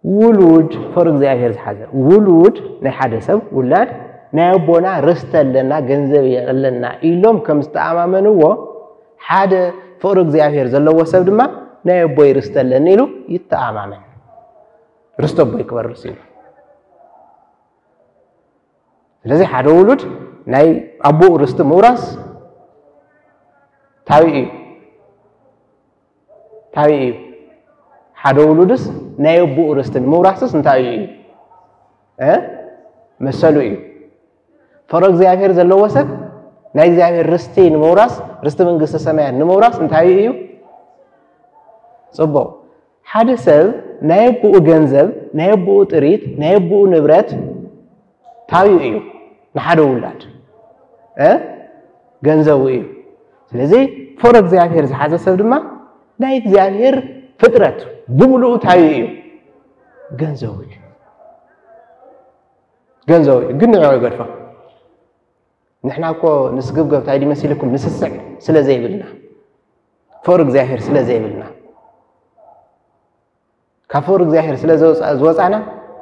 ውሉድ ፍቅሪ እግዚአብሔር ዝሓዘ ውሉድ ናይ ሓደ ሰብ ውላድ ናይ ኣቦና ርስተ ኣለና ገንዘብ የለና ኢሎም ከም ዝተኣማመንዎ ሓደ ፍቅሪ እግዚአብሔር ዘለዎ ሰብ ድማ ናይ ኣቦይ ርስተ ኣለኒ ኢሉ ይተኣማመን ርስተ ኣቦይ ክበርስ ኢሉ ስለዚ ሓደ ውሉድ ናይ ኣቦኡ ርስቲ ምውራስ ታቢኡ ሓደ ውሉድስ ናይ ኣቦኡ ርስቲ ምውራስስ እንታይ እዩ መሰሉ እዩ ፍቅሪ እግዚአብሔር ዘለዎ ሰብ ናይ እግዚአብሔር ርስቲ ንምውራስ ርስቲ መንግስተ ሰማያት ንምውራስ እንታይ እዩ ጽቡቕ ሓደ ሰብ ናይ ኣቦኡ ገንዘብ ናይ ኣቦኡ ጥሪት ናይ ኣቦኡ ንብረት ታቢኡ እዩ ንሓደ ውላድ ገንዘቡ እዩ ስለዚ ፍቅሪ እግዚአብሔር ዝሓዘ ሰብ ድማ ናይ እግዚአብሔር ፍጥረት ብምሉኡ ታቢኡ እዩ ገንዘቡ እዩ ግን ንዕኡ ይገድፎ ንሕና እኮ ንስግብገብ እንታይ ዲመሲልኩም ንስስዕ ስለ ዘይብልና ፍቅሪ እግዚአብሔር ስለ ዘይብልና ካብ ፍቅሪ እግዚአብሔር ስለ ዝወፃና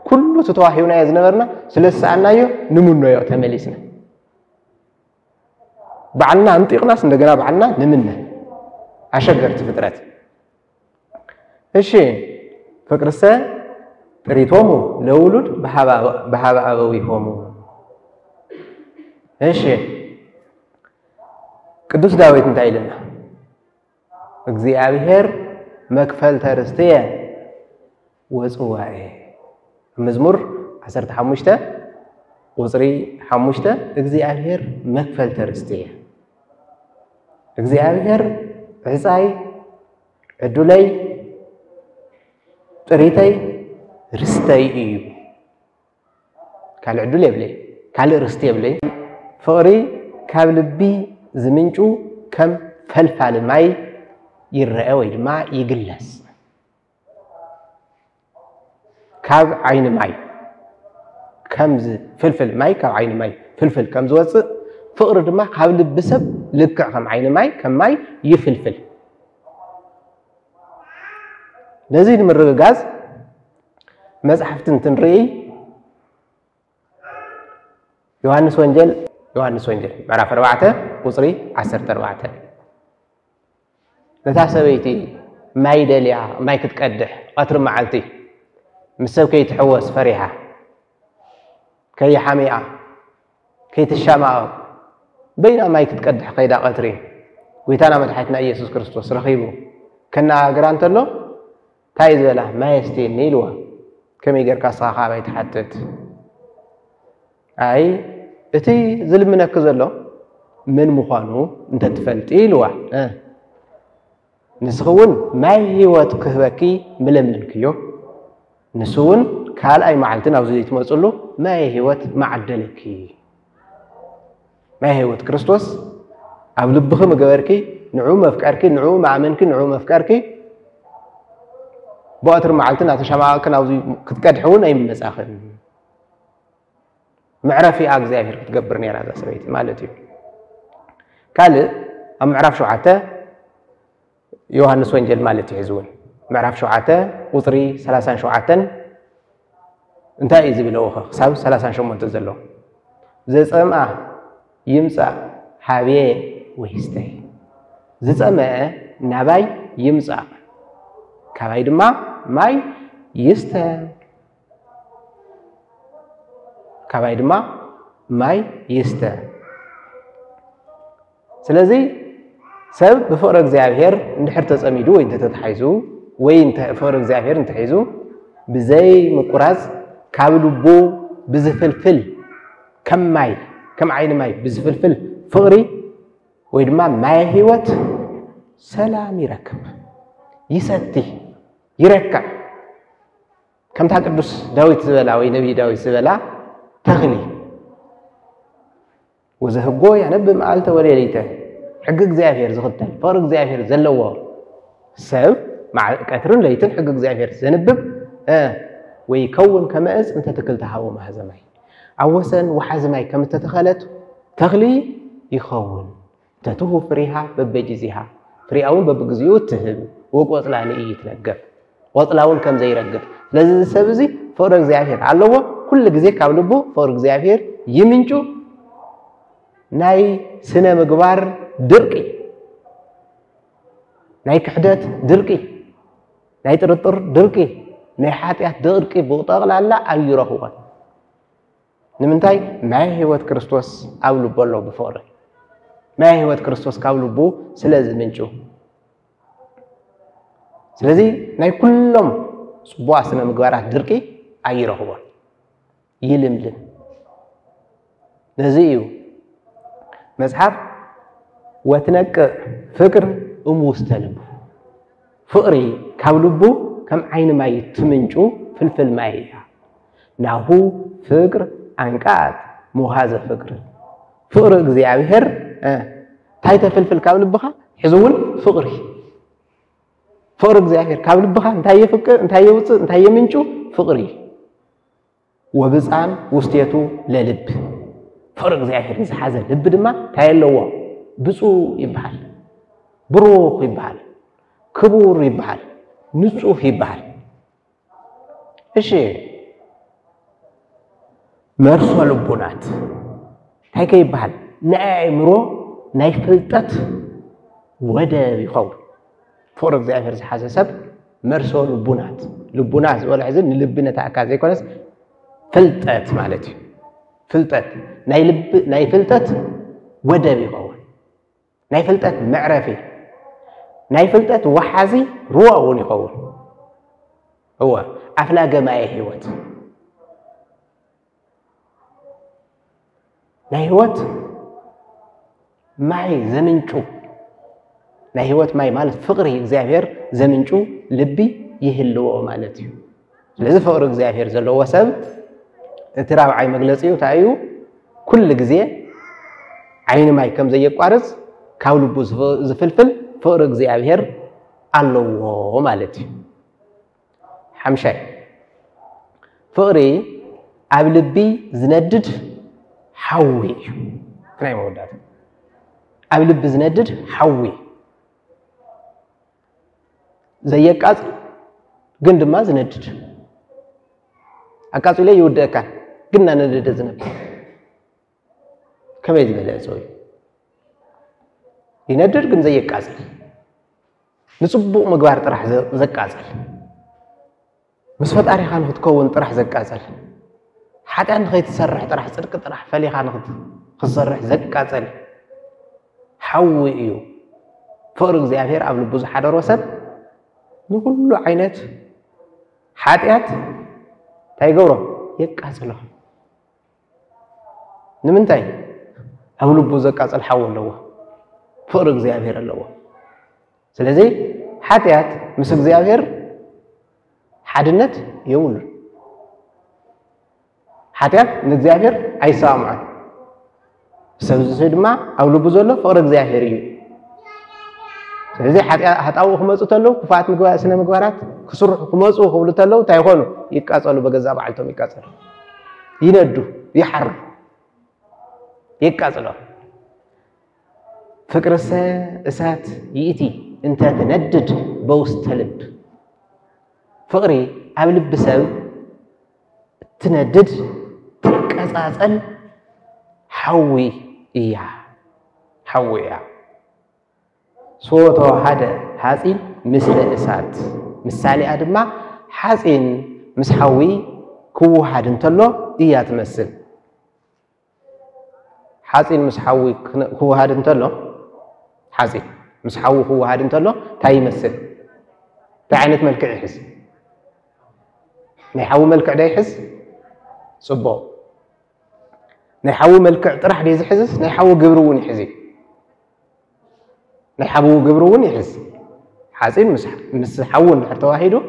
ኩሉ ተተዋሂብናዮ ዝነበርና ስለ ዝሰኣናዮ ንምኖዮ ተመሊስና ባዕልና እንጢቕናስ እንደገና ባዕልና ንምነ ኣሸገርቲ ፍጥረት እሺ ፍቅሪ ሰብ ጥሪቶሙ ለውሉድ በሃበ አበዊሆሙ እሺ ቅዱስ ዳዊት እንታይ ኢለና እግዚአብሔር መክፈልተ ርስትየ ወጽዋኤ መዝሙር 15 ቁጽሪ 5 እግዚአብሔር መክፈልተ ርስትየ እግዚአብሔር ዕጻይ ዕዱለይ ጥሪተይ ርስተይ እዩ ካል ዕዱል የብለይ ካል ርስቲ የብለይ ፍቅሪ ካብ ልቢ ዝምንጩ ከም ፈልፋል ማይ ይረአ ወይ ድማ ይግለጽ ካብ ዓይኒ ማይ ከምዝ ፍልፍል ማይ ካብ ዓይኒ ማይ ፍልፍል ከም ዝወጽእ ፍቅሪ ድማ ካብ ልቢ ሰብ ልክዕ ከም ዓይኒ ማይ ከም ማይ ይፍልፍል ነዚ ንምርግጋዝ መጽሐፍት እንትንርኢ ዮሐንስ ወንጌል ምዕራፍ 4 ቁጽሪ 14 ነታ ሰበይቲ ማይ ደልያ ማይ ክትቀድሕ ቀትሪ መዓልቲ ምስ ሰብ ከይትሕወስ ፈሪሃ ከይሓሚኣ ከይትሻማዖ በይና ማይ ክትቀድሕ ከይዳ ቀትሪ ጎይታና መድሓኒትና ኢየሱስ ክርስቶስ ረኺቡ ከናገራ እንተሎ ታይ ዝበላ ማይ እስቲኒ ኢልዋ ከመይ ጌርካ ስኻ ካባይ ትሓትት ኣይ እቲ ዝልምነክ ዘሎ ምን ምዃኑ እንተትፈልጢ ኢልዋ ንስኸውን ማይ ህይወት ክህበኪ ምለምንክዮ ንስውን ካልኣይ መዓልቲ ናብዚ ትመፅሉ ማይ ህይወት ማዓደለኪ ማይ ህይወት ክርስቶስ ኣብ ልብኺ መገበርኪ ንዑ መፍቀርኪ ንዑ ማእመንኪ ንዑ መፍቀርኪ بواتر معلتنا تشمعك ناوزي كتقدحون أي من مساخن معرفي أجزاهر كتقبرني على هذا سويت مالتي قال أم معرف شو عته يوحنس وإنجيل مالتي حزون معرف شو عته وطري 3 شو عتن انتهى إذا بلوخه حساب 3 شو منتزلو زي سمع يمسع حبيه ويستي زي سمع نباي يمسع كباي دما ماي يسته كباي دما ماي يسته سلازي سب بفقر እግዚአብሔር እንድሕር ተጸሚዱ ወይ ተተሓይዙ ወይ እንተ ፍቅር እግዚአብሔር እንተሓይዙ بزي مقراز كابلبو بزفلفل كم عين ماي بزفلفل فقري ويدما ماي هيوت سلام يركب يستي يركع كم تقدس داويت زبلا وي نبي داويت زبلا تغلي وزهقو ينب مالته وليلته حق እግዚአብሔር ዝኽተል ፍቅር እግዚአብሔር ዘለዎ ሰብ مع كثرن ليتن حق እግዚአብሔር ዘንብብ ويكون كمأز انت تكلتها وما هزماي عوسن وحزماي كم تتخلت تغلي يخون تتوه فريها ببجزيها فرياون ببجزيو تهب وقطلاني يتنقف وطلاون كم زي يرقب لازم السبزي فور እግዚአብሔር علوه كل غزي كابلبو فور እግዚአብሔር يمنجو ناي سنه مغبار درقي ناي كحدت درقي ناي ترطر درقي نحاتيات درقي بوطغلالا ايرهوا نمنتاي ما هيوت كريستوس اولو بلو بفور ما هيوت كريستوس كاولو بو سلاز منچو سلازي ناي كلهم صبوا سنه مغبارات درقي ايرهوا يلملم نزيو مصحف وتنق فكر مستلب فقري كاولبو كم عين ما يتمنجو فلفل مايا ناهو فقر انقات مو هذا فقر فقر እግዚአብሔር تايته فلفل كاولبخا حزون فقري فقر እግዚአብሔር كاولبخا انتاي فقر انتاي وص انتاي منجو فقري وبصام وستيتو للب فقر እግዚአብሔር يزحازه لب دما تايلوا بصو يبحال بروخ يبحال كبور يبحال نصوف يبحال اشي مرسو لبونات هيك يبحال نعمرو نايفلطت ودا يخول فور እግዚአብሔር ዝሓሰብ مرسو لبونات ولا عزن لبنا تاكاز يكونس فلطت ማለት እዩ فلطت ناي لب ناي فلطت ودا يخول ناي فلطت معرفي ناي فلطت وحازي روعون يقول هو أفلاق ما يهوت ناي هوت معي زمنشو ناي هوت معي مالت فقري እግዚአብሔር زمنشو لبي يهلو مالتي لذا فقر እግዚአብሔር زلو سب ترابعي مغلصيو تايو كل غزي عين ماي كم زي يقارص كاولبو زفلفل فقر እግዚአብሔር አለው ማለት ነው حمشاي فقري أبلبي زندد حوي كناي مودات أبلبي زندد حوي زي قاص ግንድማ زندد አቃጽ ላይ ይወደቃል ግና ነደደ ዝነብ ከመይ ዝመለሰው يندر ግን زي قاصل نصبو مغبار طرح زقاصل مس فطاري خان ክትከውን طرح زقاصل حدان خيتسرح طرح صدق طرح فلي خان خسرح زقاصل حوي እዩ فقر እግዚአብሔር ኣብ ልቡ ዝሓደሮ ሰብ ንኩሉ ዓይነት ሓጢያት ታይገብሮ ይቃጽሎ ንምንታይ ኣብ ልቡ ዘቃጽል ሓው ኣለዎ فقر እግዚአብሔር ኣለዎ ስለዚህ ሓጢያት ምስ እግዚአብሔር ሓድነት ይውል ሓጢያት ንእግዚአብሔር ኣይሰማዕን ሰብዚ ድማ ኣብ ልቡ ዘሎ فقر እግዚአብሔር እዩ ስለዚህ ሓጣው ክመጹ ተለው ክፋት ምግባር ስነ ምግባራት ክስሩሑ ክመጹ ክብሉ ተለው ታይኾኑ ይቃጸሉ በገዛ በዓልቶም ይቃጸሉ ይነዱ ይሐር ይቃጸሉ فكرة إسات يأتي أنت تندد بوست لب فقري قبل بسبب تندد كأساسا حوي إياه حوي إياه صوته هذا حاسين مثل إسات مثالي أدمع حاسين مسحوي كو حد انتلو إياه تمثل حاسين مسحوي كو حد انتلو حاسين مس حو هو هاد انتلو تاي يمثل تعينت ملكع يحس نحو ملكع دا يحس صبو نحو ملكع طرح دي يحسس نحو قبرون يحزي نحو قبرون يحس حاسين مس حو نحرت واحدو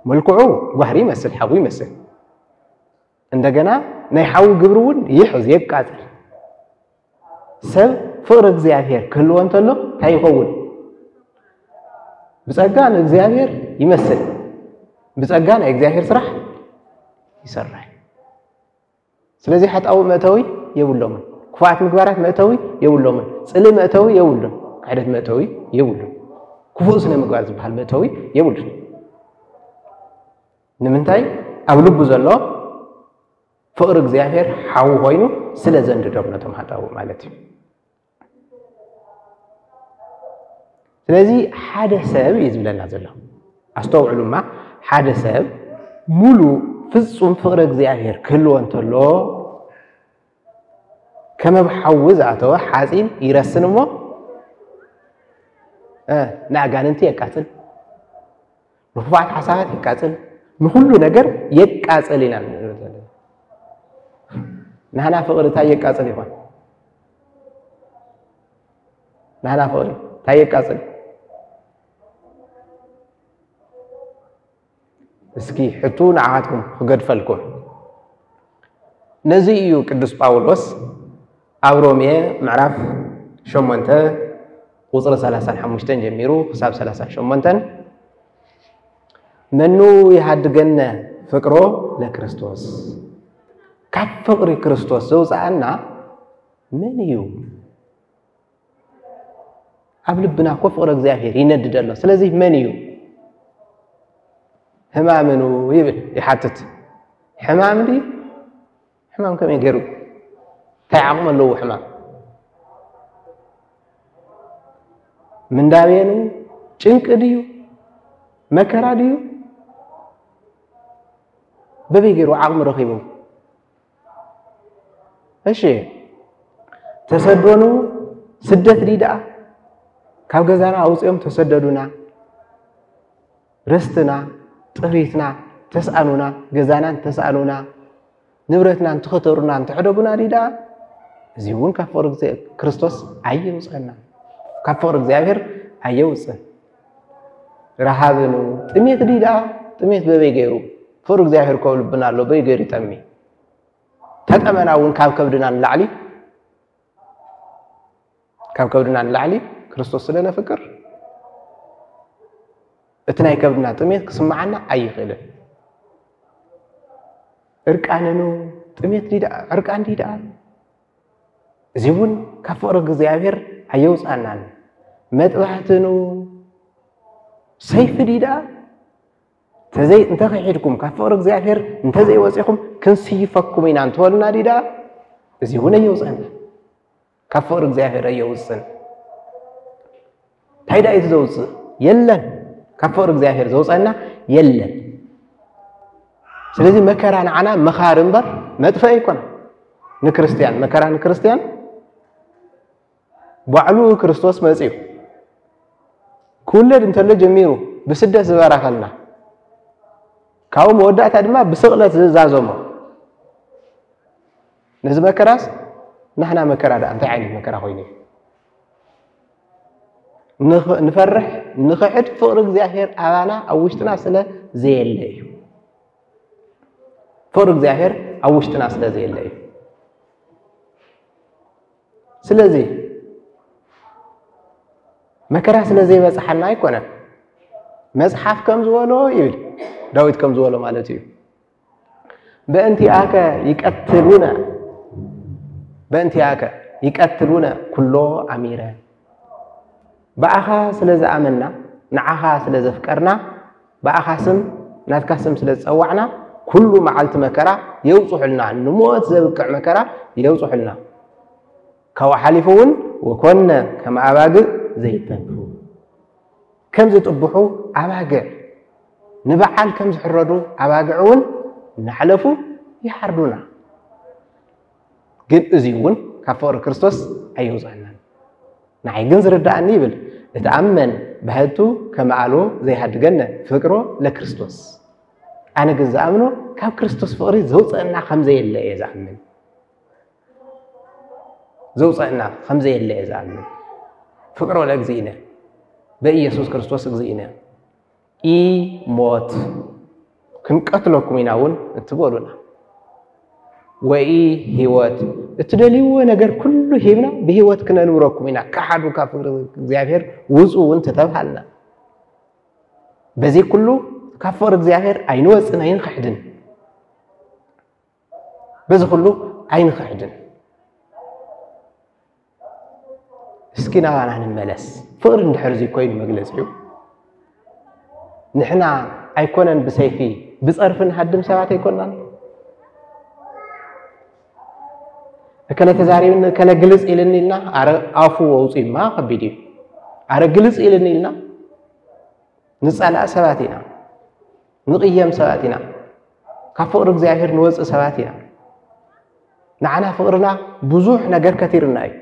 ملكعو ظهري يمثل حو يمثل عندنا نحو قبرون يحز يقاتل سب فقر እግዚአብሔር ክልዎ እንተሎ ታይ ይኸውን ብጸጋን እግዚአብሔር ይመስል ብጸጋን እግዚአብሔር ስራሕ ይሰራል ስለዚህ ሐጣው መተዊ የውሎም ኩፋት ምግባራት መተዊ የውሎም ጽል መተዊ የውሎም አይደት መተዊ የውሎም ኩፉ ስነ ምግባር ዝባል መተዊ የውሎም ንምንታይ ኣብ ልቡ ዘሎ ፍቅር እግዚአብሔር ሓው ኮይኑ ስለ ዘንድ ደግሞ ተማጣው ማለት እዩ ስለዚህ ሓደ ሰብ ይዝብለና ዘሎ አስተውዕሉማ ሓደ ሰብ ሙሉ ፍጹም ፍቅር እግዚአብሔር ክልዎ እንተሎ ከመብሐውዝ አተወ ሓጺን ይረስንሞ ናጋንንቲ የቃጽል ንፉዓት ሓሳባት ይቃጽል ንሁሉ ነገር የቃጽል ይላል ናና ፍቅር ታይ የቃጽል ይሆን ናና ፍቅር ታይ የቃጽል እስኪ ሕቱን ዓትኩም ክገድፈልኩም ነዚ እዩ ቅዱስ ጳውሎስ ኣብ ሮሜ ምዕራፍ 8 ቁጥር 35 ጀሚሩ ሐሳብ 38 መኑ ይሃድገነ ፍቅሮ ለክርስቶስ ካብ ፍቅሪ ክርስቶስ ዘውፃአና ምን እዩ ኣብ ልብና ኮ ፍቅሪ እግዚአብሔር ይነድድ ኣሎ ስለዚህ ምን እዩ حمامنو يبل يحتت حمام دي حمام كم يجرو تعقم له حمام من دابينو ጭንቅ ديو مكرا ديو ببيجرو عقم رخيبو እሺ ተሰደኑ ስደት ዲዳ ካብ ገዛና አውጽዮም ተሰደዱና ረስትና ጥሪትና ተስአኑና ገዛናን ተስአኑና ንብረትናን ተኸተሩናን ተሕደጉና ዲዳ እዚውን ካፈር ክርስቶስ አየውጽና ካፈር እግዚአብሔር አየውጽ ረሃብኑ ጥሜት ዲዳ ጥሜት በበይገሩ ፈር እግዚአብሔር ኮልብናሎ በይገሪ ጠሚ ተጠመናውን ካብ ከብድናን ላዕሊ ካብ ከብድናን ላዕሊ ክርስቶስ ስለነ ፍቅር እትናይ ከብድና ጥሜት ክስማዓና አይخله እርቃነኑ ጥሜት ዲዳ እርቃን ዲዳ እዚውን ካፈረ እግዚአብሔር አየውጻናን መጥባህትኑ ሰይፍ ዲዳ ተዘይ እንተ ኸይድኩም ካፈረ እግዚአብሔር እንተ ዘይ ወጽኹም ክንስይፈኩም ኢና እንተወልና ዲዳ እዚውን አየውጻና ካፈረ እግዚአብሔር አየውጽን ታይዳ ይዘውጽ የለን ካፈር እግዚአብሔር ዘውጻና የለን ስለዚህ መከራን አና መኻርንበር መጥፋ ይኮን ንክርስቲያን መከራን ክርስቲያን ባዕሉ ክርስቶስ መጽዩ ኩለድ እንተለ ጀሚሩ በስደት ዘባራኸልና ካው መወዳታ ድማ በስቅለት ዘዛዘሞ ነዚ መከራስ نحنا مكرا ده انت عيني مكرا خويني نفرح نخحد فقر እግዚአብሔር አባና አውሽትና ስለ ዘየለዩ فقر እግዚአብሔር አውሽትና ስለ ዘየለዩ ስለዚህ መከራ ስለ ዘይበጽሐና አይኮነ መጽሐፍ ከም ዝወሎ ይብል ዳዊት ከም ዝወሎ ማለት እዩ በእንቲአከ ይቀትሉና ኩሎ አሚረ ባአኻ ስለዛ አመና ንዓኻ ስለዘፍቀርና ባአኻ ስም ናትካ ስም ስለጸዋዕና ኩሉ መዓልት መከራ የውጽሑልና ንሞት ዘብቅዕ መከራ የውጽሑልና ካው ሓሊፉን ወኮነ ከመ አባግዕ ዘይተንፉ ከም ዝጥብሑ አባግዕ ንበዓል ከም ዝሕረዱ አባግዕውን ንሕለፉ ይሓርዱና ግን እዚውን ካፈር ክርስቶስ አይውጻና ናይ ግን ዝረዳእኒ ይብል اتأمن بهدتو كما قالوا زي حد جنة فكره لكريستوس أنا جزء أمنه كاب كريستوس فقري زوج أنا خمسة اللي يزعمن زوج أنا خمسة اللي يزعمن فكره لجزينا بقي يسوع كريستوس جزينا موت كن قتلكم يناون تقولون وإي هيوات التدليو نجار كله هيبنا بهيوات كنا نوركم هنا كحد وكافر زيافير وزو وانت تفعلنا بزي كله كفر زيافير عينوس إن عين خحدن بزي كله عين خحدن سكينا عن الملس فقر نحرزي كوين مجلسيو نحنا أيكونن بسيفي بصرفن هدم ساعات يكونن كنا تزارين كنا جلس إلى نيلنا عفو ووصيل ما خبيدي على جلس إلى نيلنا نسأل سباتنا نقيم سباتنا كفقر زاهر نوز سباتنا نعنا فقرنا بزوح نجار كثير ناي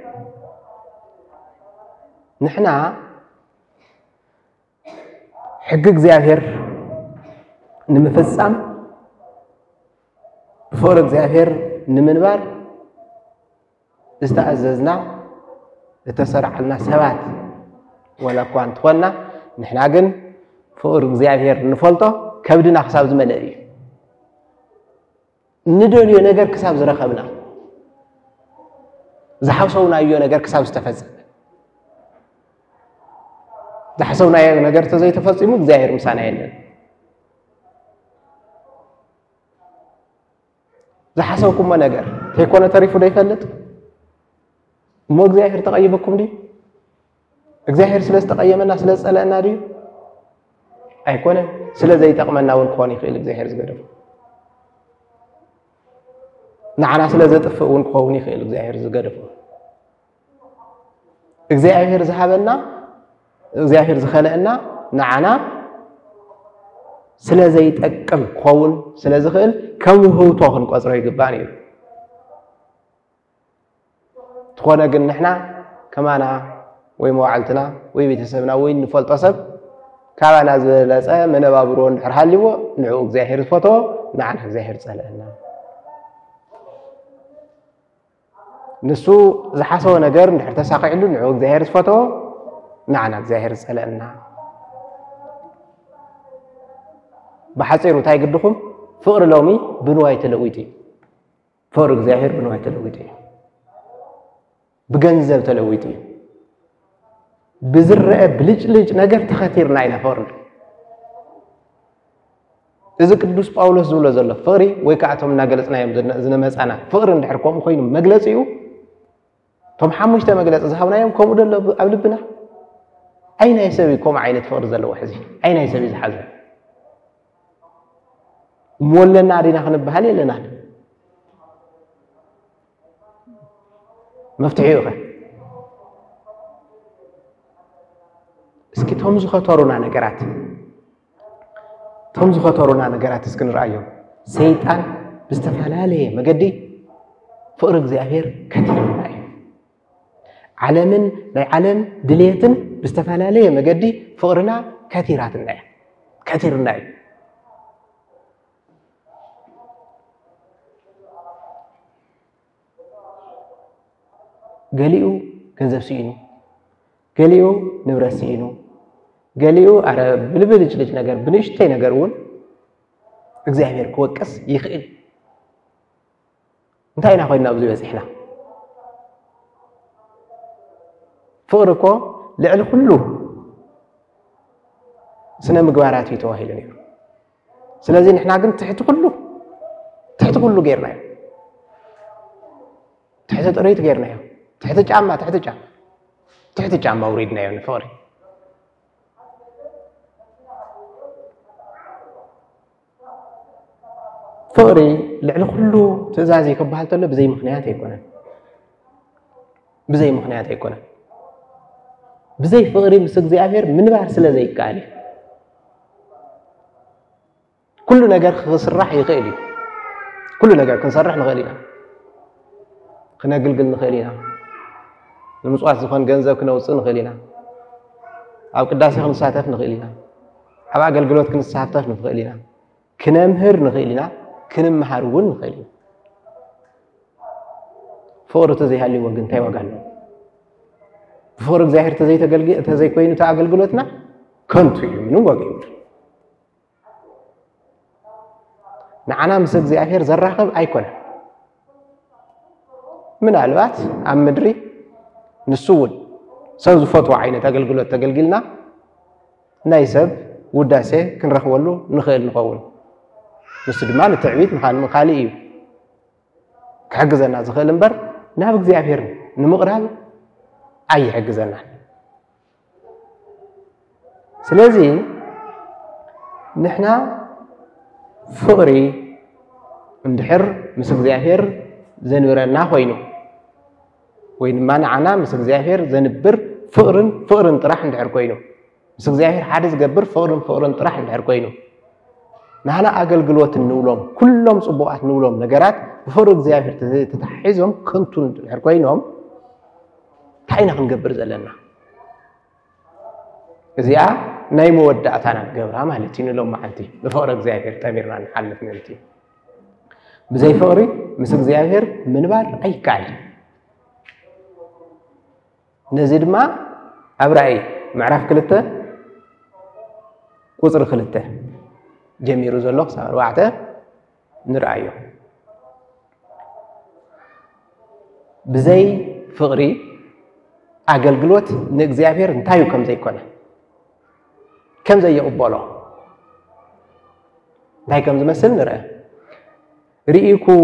نحنا حقق زاهر نمفسام بفقر زاهر نمنبر استأذزنا لتسرع لنا سبات ولا كوانت خلنا نحنا جن فقر زيادير نفلطه كبدنا حساب زملائي ندول يو نجار كساب زرخبنا زحوسونا يو نجار كساب استفزنا زحوسونا يو نجار تزي تفصيمو زاهر مسانا يلن زحوسوكم ما نجار تيكونا تاريفو دا يفلت مو እግዚአብሔር ተቀየመኩም ዲ እግዚአብሔር ስለስ ተቀየመና ስለስ ጸለና ዲ አይኮነም ስለዚህ ይጠቅመና ወን ኮን ይخيل እግዚአብሔር ዝገደፍ نعنا ስለዚህ ጥፍእ ወን ኮን ይخيل እግዚአብሔር ዝገደፍ እግዚአብሔር ዝሃበና እግዚአብሔር ዝኸለና نعنا ስለዚህ ይጠቅም ኮውን ስለዚህ خيل ከም ውህውቶ ክንቆጽሮ ይግባን እዩ تخونا قلنا نحنا كمانا وي موعلتنا وي بيتسبنا وي نفلط سب كابانا زلصه من بابرون حرحليو نعو እግዚአብሔር فوتو نعنا እግዚአብሔር ጸለና ንሱ ዝሓሰው ነገር እንድሕር ተሳቂዕሉ ንዑ እግዚአብሔር فوتو نعنا እግዚአብሔር ጸለና بحصيرو تاي قدكم فقر لومي بنواي تلويتي فقر እግዚአብሔር بنواي تلويتي بجنزب تلويتي بزرع بلج نجر تختيرنا إلى فرد إذا كدوس باولوس زولا زلا فري ويكعتهم ناجلسنا يوم زنا مسأنا فقر نحركم خوين مجلسيو توم حمش تمجلس إذا حاولنا يوم كم ولا قبل بنا أين يسويكم عينة فقر زلا وحزي أين يسوي زحزة مولنا نارينا خنبها لي لنا مفتحيوها اسكي تومز خطرونا نغرات تومز خطرونا نغرات اسكن رايو سيطان بستفعلاله مقدي فقر እግዚአብሔር كتيرنا ዓለምን ናይ ዓለም ድሌትን بستفعلاله مقدي فقرنا كثيراتنا كثيرنا قاليو ገንዘብ ሲኢኑ ገሊኡ ንብረት ሲኢኑ ገሊኡ አረ ብልብልጭ ልጅ ነገር ብንሽተይ ነገር ወን እግዚአብሔር ከወቀስ ይኽእል እንታይና ኮይና ብዙ ይበጽሕና ፍቅርኮ ልዕል ኩሉ ስነ ምግባራት ይተዋሂል ነይሩ ስለዚህ ንሕና ግን ትሕቲ ኩሉ ጌርናዮ ትሕቲ ጥሪት ጌርናዮ تحت جامعة وريدنا يعني فوري فوري لعل كله تزازي كبحال تقول بزي مخنيات يكون بزي فوري مسك زي أفير من بعد سلا زي كالي كل نجار خسرح يغيلي كل نجار كنصرح نغيلينا خنا قلقل نغيلينا المصواص زخون ገንዘብ كنوصل نخلينا أو قداسي خنساتف نغيلنا أبا أقلقلوت كنساتف نغيلنا كنمهر نغيلنا كنمهارون نغيلنا فورة تزي هالي وقن تاي وقالنا فورة زاهر تزي كوينو تا أقلقلوتنا كنتو يمنو وقين نعنا مسك زي أخير زراقب أيكونا من الوقت عم مدري نسول سوز فتوى عينه تقلقلنا نايسب وداسه كنرخولو نخيل نقول نسدما لتعبيد مخان مخالي ايو كحجزنا زخيل انبر ناب እግዚአብሔር نمقراب اي حجزنا ስለዚህ نحنا فقري اندحر مس እግዚአብሔር زنبرنا خوينو وين ما نعنا مس እግዚአብሔር زنبر فقرن طرح اندحر كوينو مس እግዚአብሔር حادث زغبر فقرن طرح اندحر كوينو نحنا اغلغلوت نولم كلهم صبوات نولم ነገራት بفقر እግዚአብሔር تتحيزهم كنتو اندحر كوينهم تاينا كنغبر زلنا እዚያ ናይ መወዳእታና ገብራ ማለት ይንሎም ማዓንቲ بفقر እግዚአብሔር ተሚርና ንሐልፍ ነንቲ بزي فقري مس እግዚአብሔር منبار አይካል نزيد ما أبرأي معرف كلته قصر كلته جميل زلق صار وعته نرأيه بزي فقري أقل قلوت نجزيافير نتايو كم زي كونه كم زي يقبله نتاي كم زي مثل نرأي رئيكو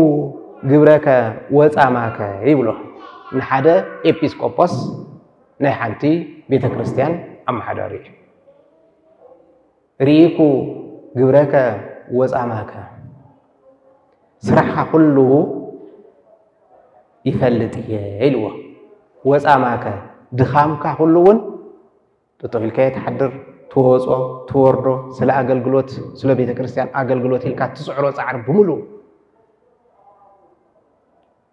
جبرك وزعمك يبلو نحدا إبيسكوبوس نحنتي بيت كريستيان أم حداري ريكو جبرك وزعمك سرحها كله يفلت يلوه وزعمك دخامك كلهون تطفل كي تحضر توزو توردو سلا أقلقلوت سلا بيت كريستيان أقلقلوت هلكا تسعرو سعر بملو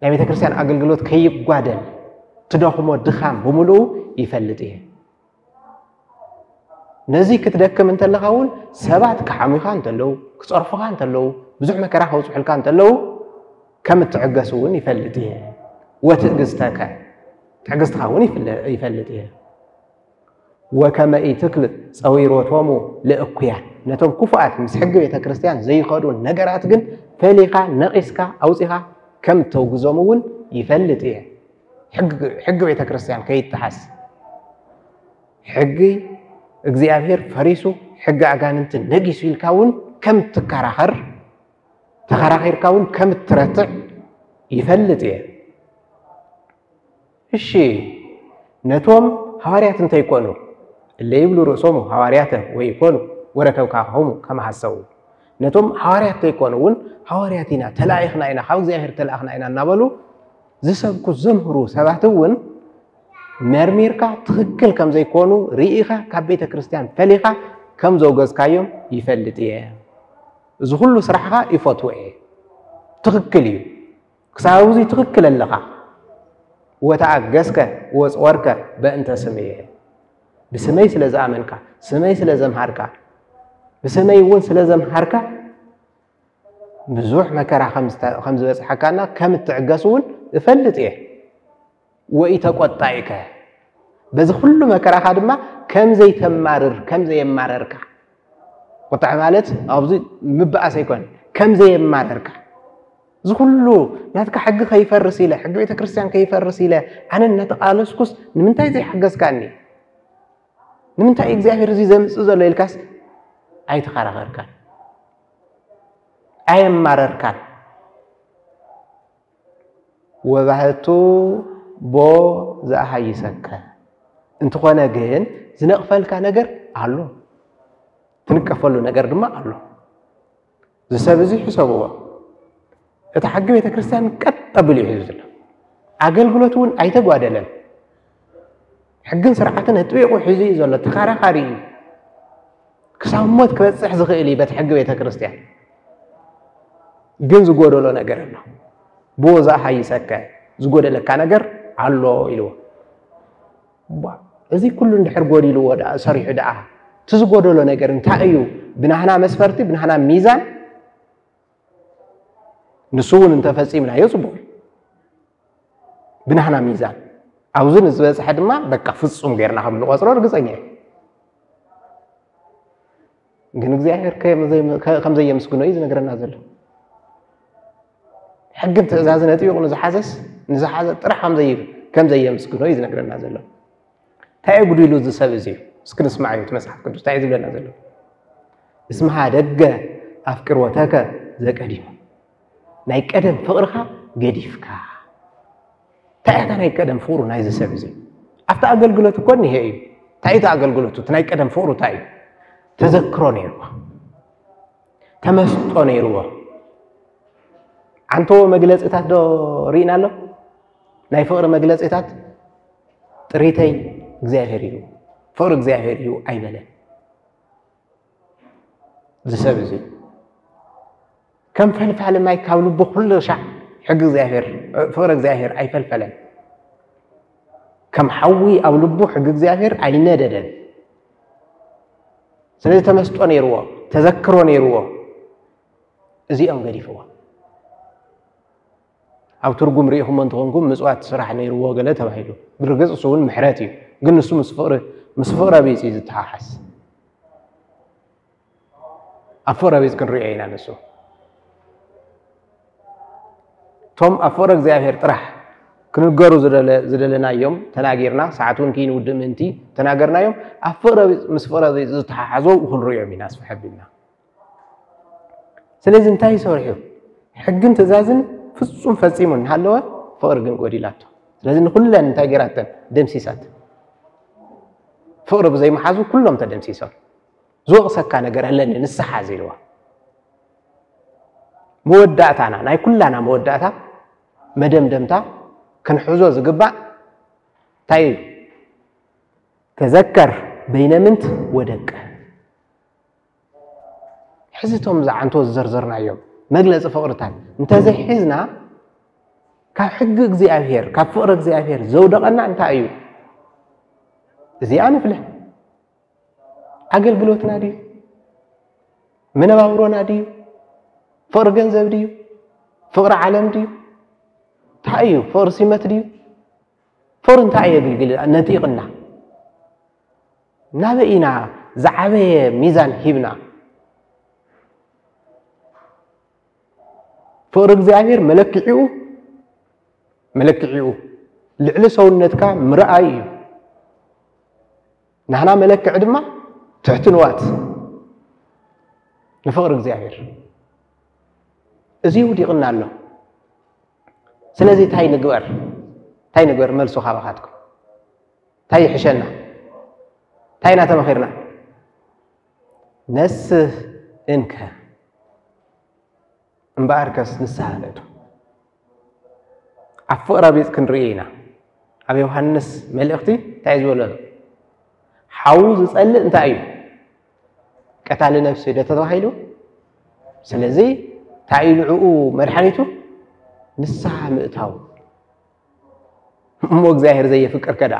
لا بيت كريستيان أقلقلوت كيب قادل تدخمو دخام بملو يفلت نزي كتدكم انت اللغاون سبات كحاميخا انت اللو كصرفها انت اللو بزح مكراها وصحلكا انت اللو كم تعقسون يفلت وتقزتك تعقزتها يفلت وكما يتكل صويروتومو لاقيا نتوم كفات مسحق بيت كريستيان زي خدو نغرات جن فليقا نقيسكا اوصيها كم توغزومون يفلت حق بيت كريستيان كيتحس حقي እግዚአብሔር ፈሪሱ ሕግ አጋንንት ነጊሱ ይልካውን ከም ተከራኸርካውን ከም ትረትዕ ይፈልጥ እሺ ነቶም ሐዋርያት እንተ ይኮኑ ለይብሉ ርሶሙ ሐዋርያት ወይ ይኮኑ ወረከብካሁም ከመ ሐሰቡ ነቶም ሐዋርያት ይኮኑን ሐዋርያቲና ተላኢኽና ኢና ካብ እግዚአብሔር ተላኢኽና ኢና እናበሉ ዝሰብኩ ዘምህሩ ሰባትውን مرميركا تخكل كم زي كونو ريئخا كبيت كريستيان فليخا كم زوجز كايوم يفلت زخلو صراحة يفوتو تخكليو كساوزي تخكل اللقا وتعجزك وصورك بأنت سميه بسمي سلازم منكا سمي سلازم هاركا بسمي ون سلازم هاركا بزوح مكرا خمس بس حكانا كم تعجزون يفلت وإتقطعك بس كل ما كره خادمه كم زي تمارر كم زي يماررك قطع مالت ابزي مبقى سيكون كم زي يماررك ز كله ناتك حق كيفرس الى حق بيت كريستيان كيفرس الى انا نتقالسكس نمنتاي زي حقسكاني نمنتاي እግዚአብሔር زي زمص زلو يلكاس اي تخرخرك اي يماررك وبهتو بو زاحيسك انت خونا جين زنقفلك ነገር አሉ ትንቀፈሉ ነገር ድማ አሉ ዘሰብዚ ሕሰብዋ እታ ሐግ ቤተ ክርስቲያን ቀጥብል ይይዝል አገልግሎቱን አይተጓደለን ሕግን ስርዓትን እጥቢቁ ሒዚ ዘሎ ተኻራኻሪ ክሳሞት ክበጽሕ ዝኽእል ይበት ሐግ ቤተ ክርስቲያን ግን ዝጎደሎ ነገር ነው ቦዛ ሐይሰከ ዝጎደለካ ነገር አሎ ይሉ ازي كله ندحر غوديلو ودا صريح دا تزغودلو ነገር እንታዩ ብናህና መስፈርቲ ብናህና ሚዛን ንሱውን እንተፈጺምና ይጽቡ ብናህና ሚዛን አውዝን ዝበጽሐ ድማ በቃ ፍጹም ገርና ከም ልቆጽሮ እርግጠኛ ግን እግዚአብሔር ከም ዘየምስግኖ እዩ ዝነገረና ዘሎ ሕግን ትእዛዝን ነጥይቁ ንዝሓዘስ ንዝሓዘ ጥራሕ ከም ዘየምስግኖ እዩ ዝነገረና ዘሎ ታይ ጉዲሉ ዝሰብ እዚ እስኪ ንስማዕ እዩ መጽሐፍ ቅዱስ ታይ ዝብለና ዘሎ اسمها دقة أفكر وتاكا زكاديم ناي قدم فقرها قديفكا تايتا ناي قدم فورو ناي زسبزي أفتا أقلقلتو كوني هي تايتا أقلقلتو تناي قدم فورو تاي تذكرو نيروا تمسطو نيروا عنتو مجلس إتات دو رينا له ناي فقر مجلس إتات تريتي زاهريو فقر زاهريو أي بلد زسبزي كم فلفل ما يكاولو بكل شع حق زاهر فرق زاهر اي فلفلن كم حوي او لبو حق زاهر اي نددن سلازي تمسطو نيروا تذكروا نيروا ازي ام غريفوا او ترغم ريهم انتونكم مصوات سراح نيروا غله تبايلو برغص سون محراتي ግን እሱ መስፈራ ቤት ይዝታሐስ أفورا بيز كن رئينا نسو توم أفورا زاهر طرح كنو غرو زدلنا يوم تناغيرنا ساعتون كين ودم انتي تناغرنا يوم أفورا مسفورا بيز تحازو وكن رؤيا بناس فحبنا سلازم انتهي سوريو حقن تزازن فصوم فصيمون هالوا فورغن غوديلاتو لازم كلنا نتاغيراتن دمسيسات فورا بزي محازو كلهم تدمسيسات زوق سكا ነገር አለን ንስሐ ዘይልዋ መወዳእታና ናይ ኩላና መወዳእታ መደምደምታ ከንሕዞ ዝግባእ ታይ ተዘከር በይነምንት ወደቀ ሕዝቶም ዝዓንቶ ዘርዘርናዮም መግለጽ ፍቅርታት እንተዘይ ሒዝና ካብ ሕግ እግዚአብሔር ካብ ፍቅር እግዚአብሔር ዘውደቀና እንታይ እዩ እዚኣ ንፍልህ አገልግሎትና ዲዩ ምንባብሮና ዲዩ ፍቅር ገንዘብ ዲዩ ፍቅር ዓለም ዲዩ ታዩ ፍቅር ሲመት ዲዩ ፍቅር እንታይ የግልግል ነጢቅና ናበኢና ዝዓበየ ሚዛን ሂብና ፍቅር እግዚአብሔር መለክዒኡ ልዕሊ ሰውነትካ ምርአይ እዩ ናህና መለክዕ ድማ تحتنوات نفقر እግዚአብሔር እዚው ዲቅና አለው ስለዚህ ታይ ንግበር መልሶ ካባኻትኩ ታይ ሕሸና ታይና ተመኺርና ነስ እንከ እምባርከስ ንሳሃለቱ አፍቅራ ቤት ክንርኢና አብ ዮሐንስ መልእክቲ ታይ ዝበሎ حاوز ጸልእ እንታይ እዩ ቀታለ ነፍስ ደተባሂሉ ስለዚህ ታይልዑ መድኃኒቱ ንስሐ ምእታው እሞ እግዚአብሔር ዘየፍቅር ከዳ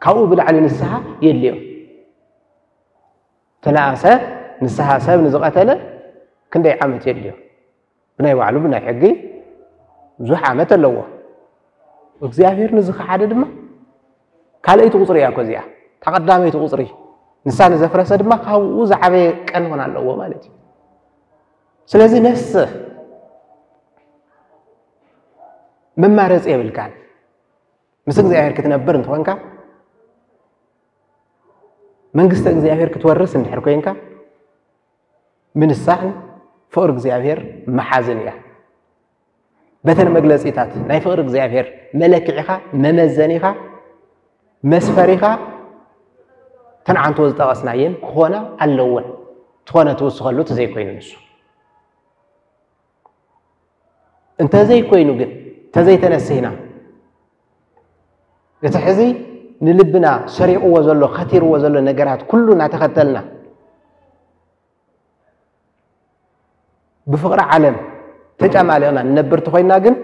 ካው ብልዓሊ ንስሐ የልዮ ተናሰ ንስሐ ሰብ ንዝቀተለ ክንደይ ዓመት የልዮ ብናይ ባዕሉ ብናይ ሕጊ ብዙሕ ዓመት ኣለዎ እግዚአብሔር ንዝኸሓደ ድማ ካልአይቱ ቁጽሪ ያ ኮዚያ ተቀዳመይቱ ቁጽሪ ንሳነ ዘፍረሰ ድማ ካብኡ ዝዓበየ ቀን ሆነ ኣለዎ ማለት እዩ ስለዚህ ነስ መማረጽ የብልካን ምስ እግዚአብሔር ክትነብር እንትኾንካ መንግስተ እግዚአብሔር ክትወርስ እንድሕር ኮይንካ ምንሳሕን ፍቅር እግዚአብሔር መሓዝን እያ በተን መግለጺታት ናይ ፍቅር እግዚአብሔር መለክዒኻ መመዘኒኻ መስፈሪኻ ተንዓንቶ ዝጠቀስናየን ኮና ኣለወን ትኾነ ትወስኸሉ ተዘይኮይኑ ንሱ እንተ ዘይኮይኑ ግን ተዘይተነስሂና እቲ ሕዚ ንልብና ሰሪቕዎ ዘሎ ኸቲርዎ ዘሎ ነገራት ኩሉ እናተኸተልና بفقر عالم تجمع نبر تخوينا جن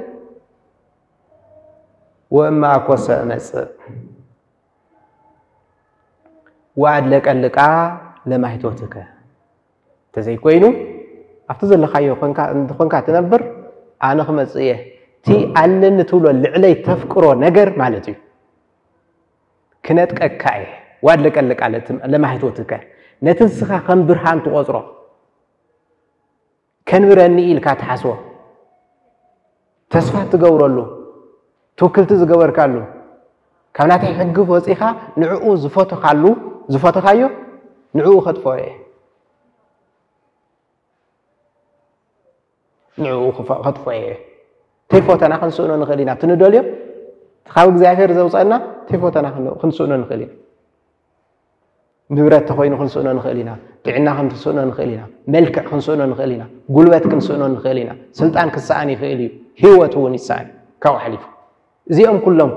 وما أكوس مس وأدلك لما هيتوتك تزي كوينو أفتزل لخايو خنكا تنبر أنا خمس إيه تي ألن تولو اللي تفكرو نجر مالتي كنت أكاي وأدلك على لما هيتوتك نتنسخا خن برهان تقصره كان براني إلك تحسوه تسفات تقور له توكلت زقور كالو كانت يحقف وصيخا نعو زفوت خالو زفوت خايو نعو خطفوه نعو خطفوه تيفوتنا خنسونا نخلينا تندوليو تخاوك زافير زوصلنا تيفوتنا خنسونا نخلينا نبرات تخوين خنسونا نخلينا تعنا خنسونا نخلينا ملك خنسونا نخلينا قلوات خنسونا نخلينا سلطان كساني خيليو هيوت هو نسان كاو حليف زيهم كلهم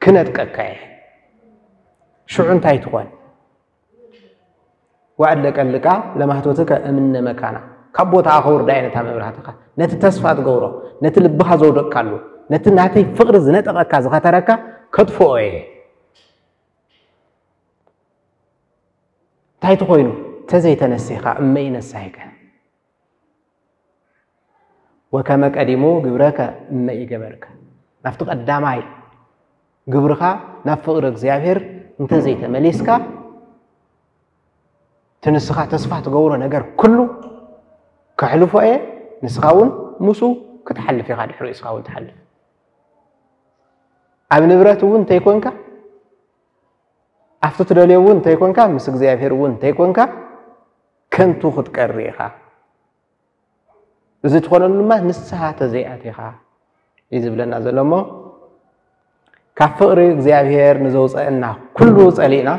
كنت كاكاي شو عنتاي تخوان وعد لك لما هتوتك من مكانا كبوت آخر داينة مبرهاتك نت تسفات غورو نت لبها زودك كالو نت ناتي فقر زنت أكاز غتركا كتفوه تاي تخوينو تزي تنسيخا أمين السايكا وكما قديمو غبرك ما يغبرك نفتق الدماي غبرخا نفقر እግዚአብሔር انت زي تمليسكا تنسخا تسفات غورو ነገር كل كحلفو ايه نسخاون مسو كتحلف يخال حريسخاون تحلف اب نبرتون تيكونكا أفتت دليون تيكونكا مس እግዚአብሔር ون تيكونكا كنتو خدقريخا إذا تقولون لما نسها تزيئاتها إذا بلنا زلمو كفقر እግዚአብሔር نزوص أننا كله صلينا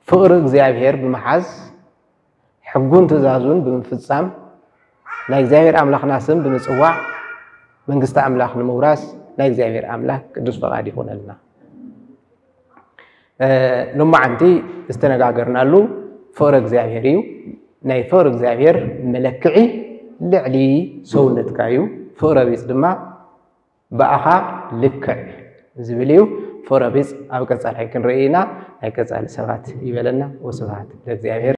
فقر እግዚአብሔር بمحز حقون تزازون بمفصام لا እግዚአብሔር أملاخنا سم بمصواع منغست أملاخ نموراس لا እግዚአብሔር أملاك قدوس فقاد يكون لنا لما عندي استنغاغرنا له فقر እግዚአብሔር يو ناي فقر እግዚአብሔር ملكعي لعلي سونت كايو فرابيس دما باخا لكع زبليو فرابيس او قصال حيكن رئينا هي قصال سبات يبلنا وسبات لእግዚአብሔር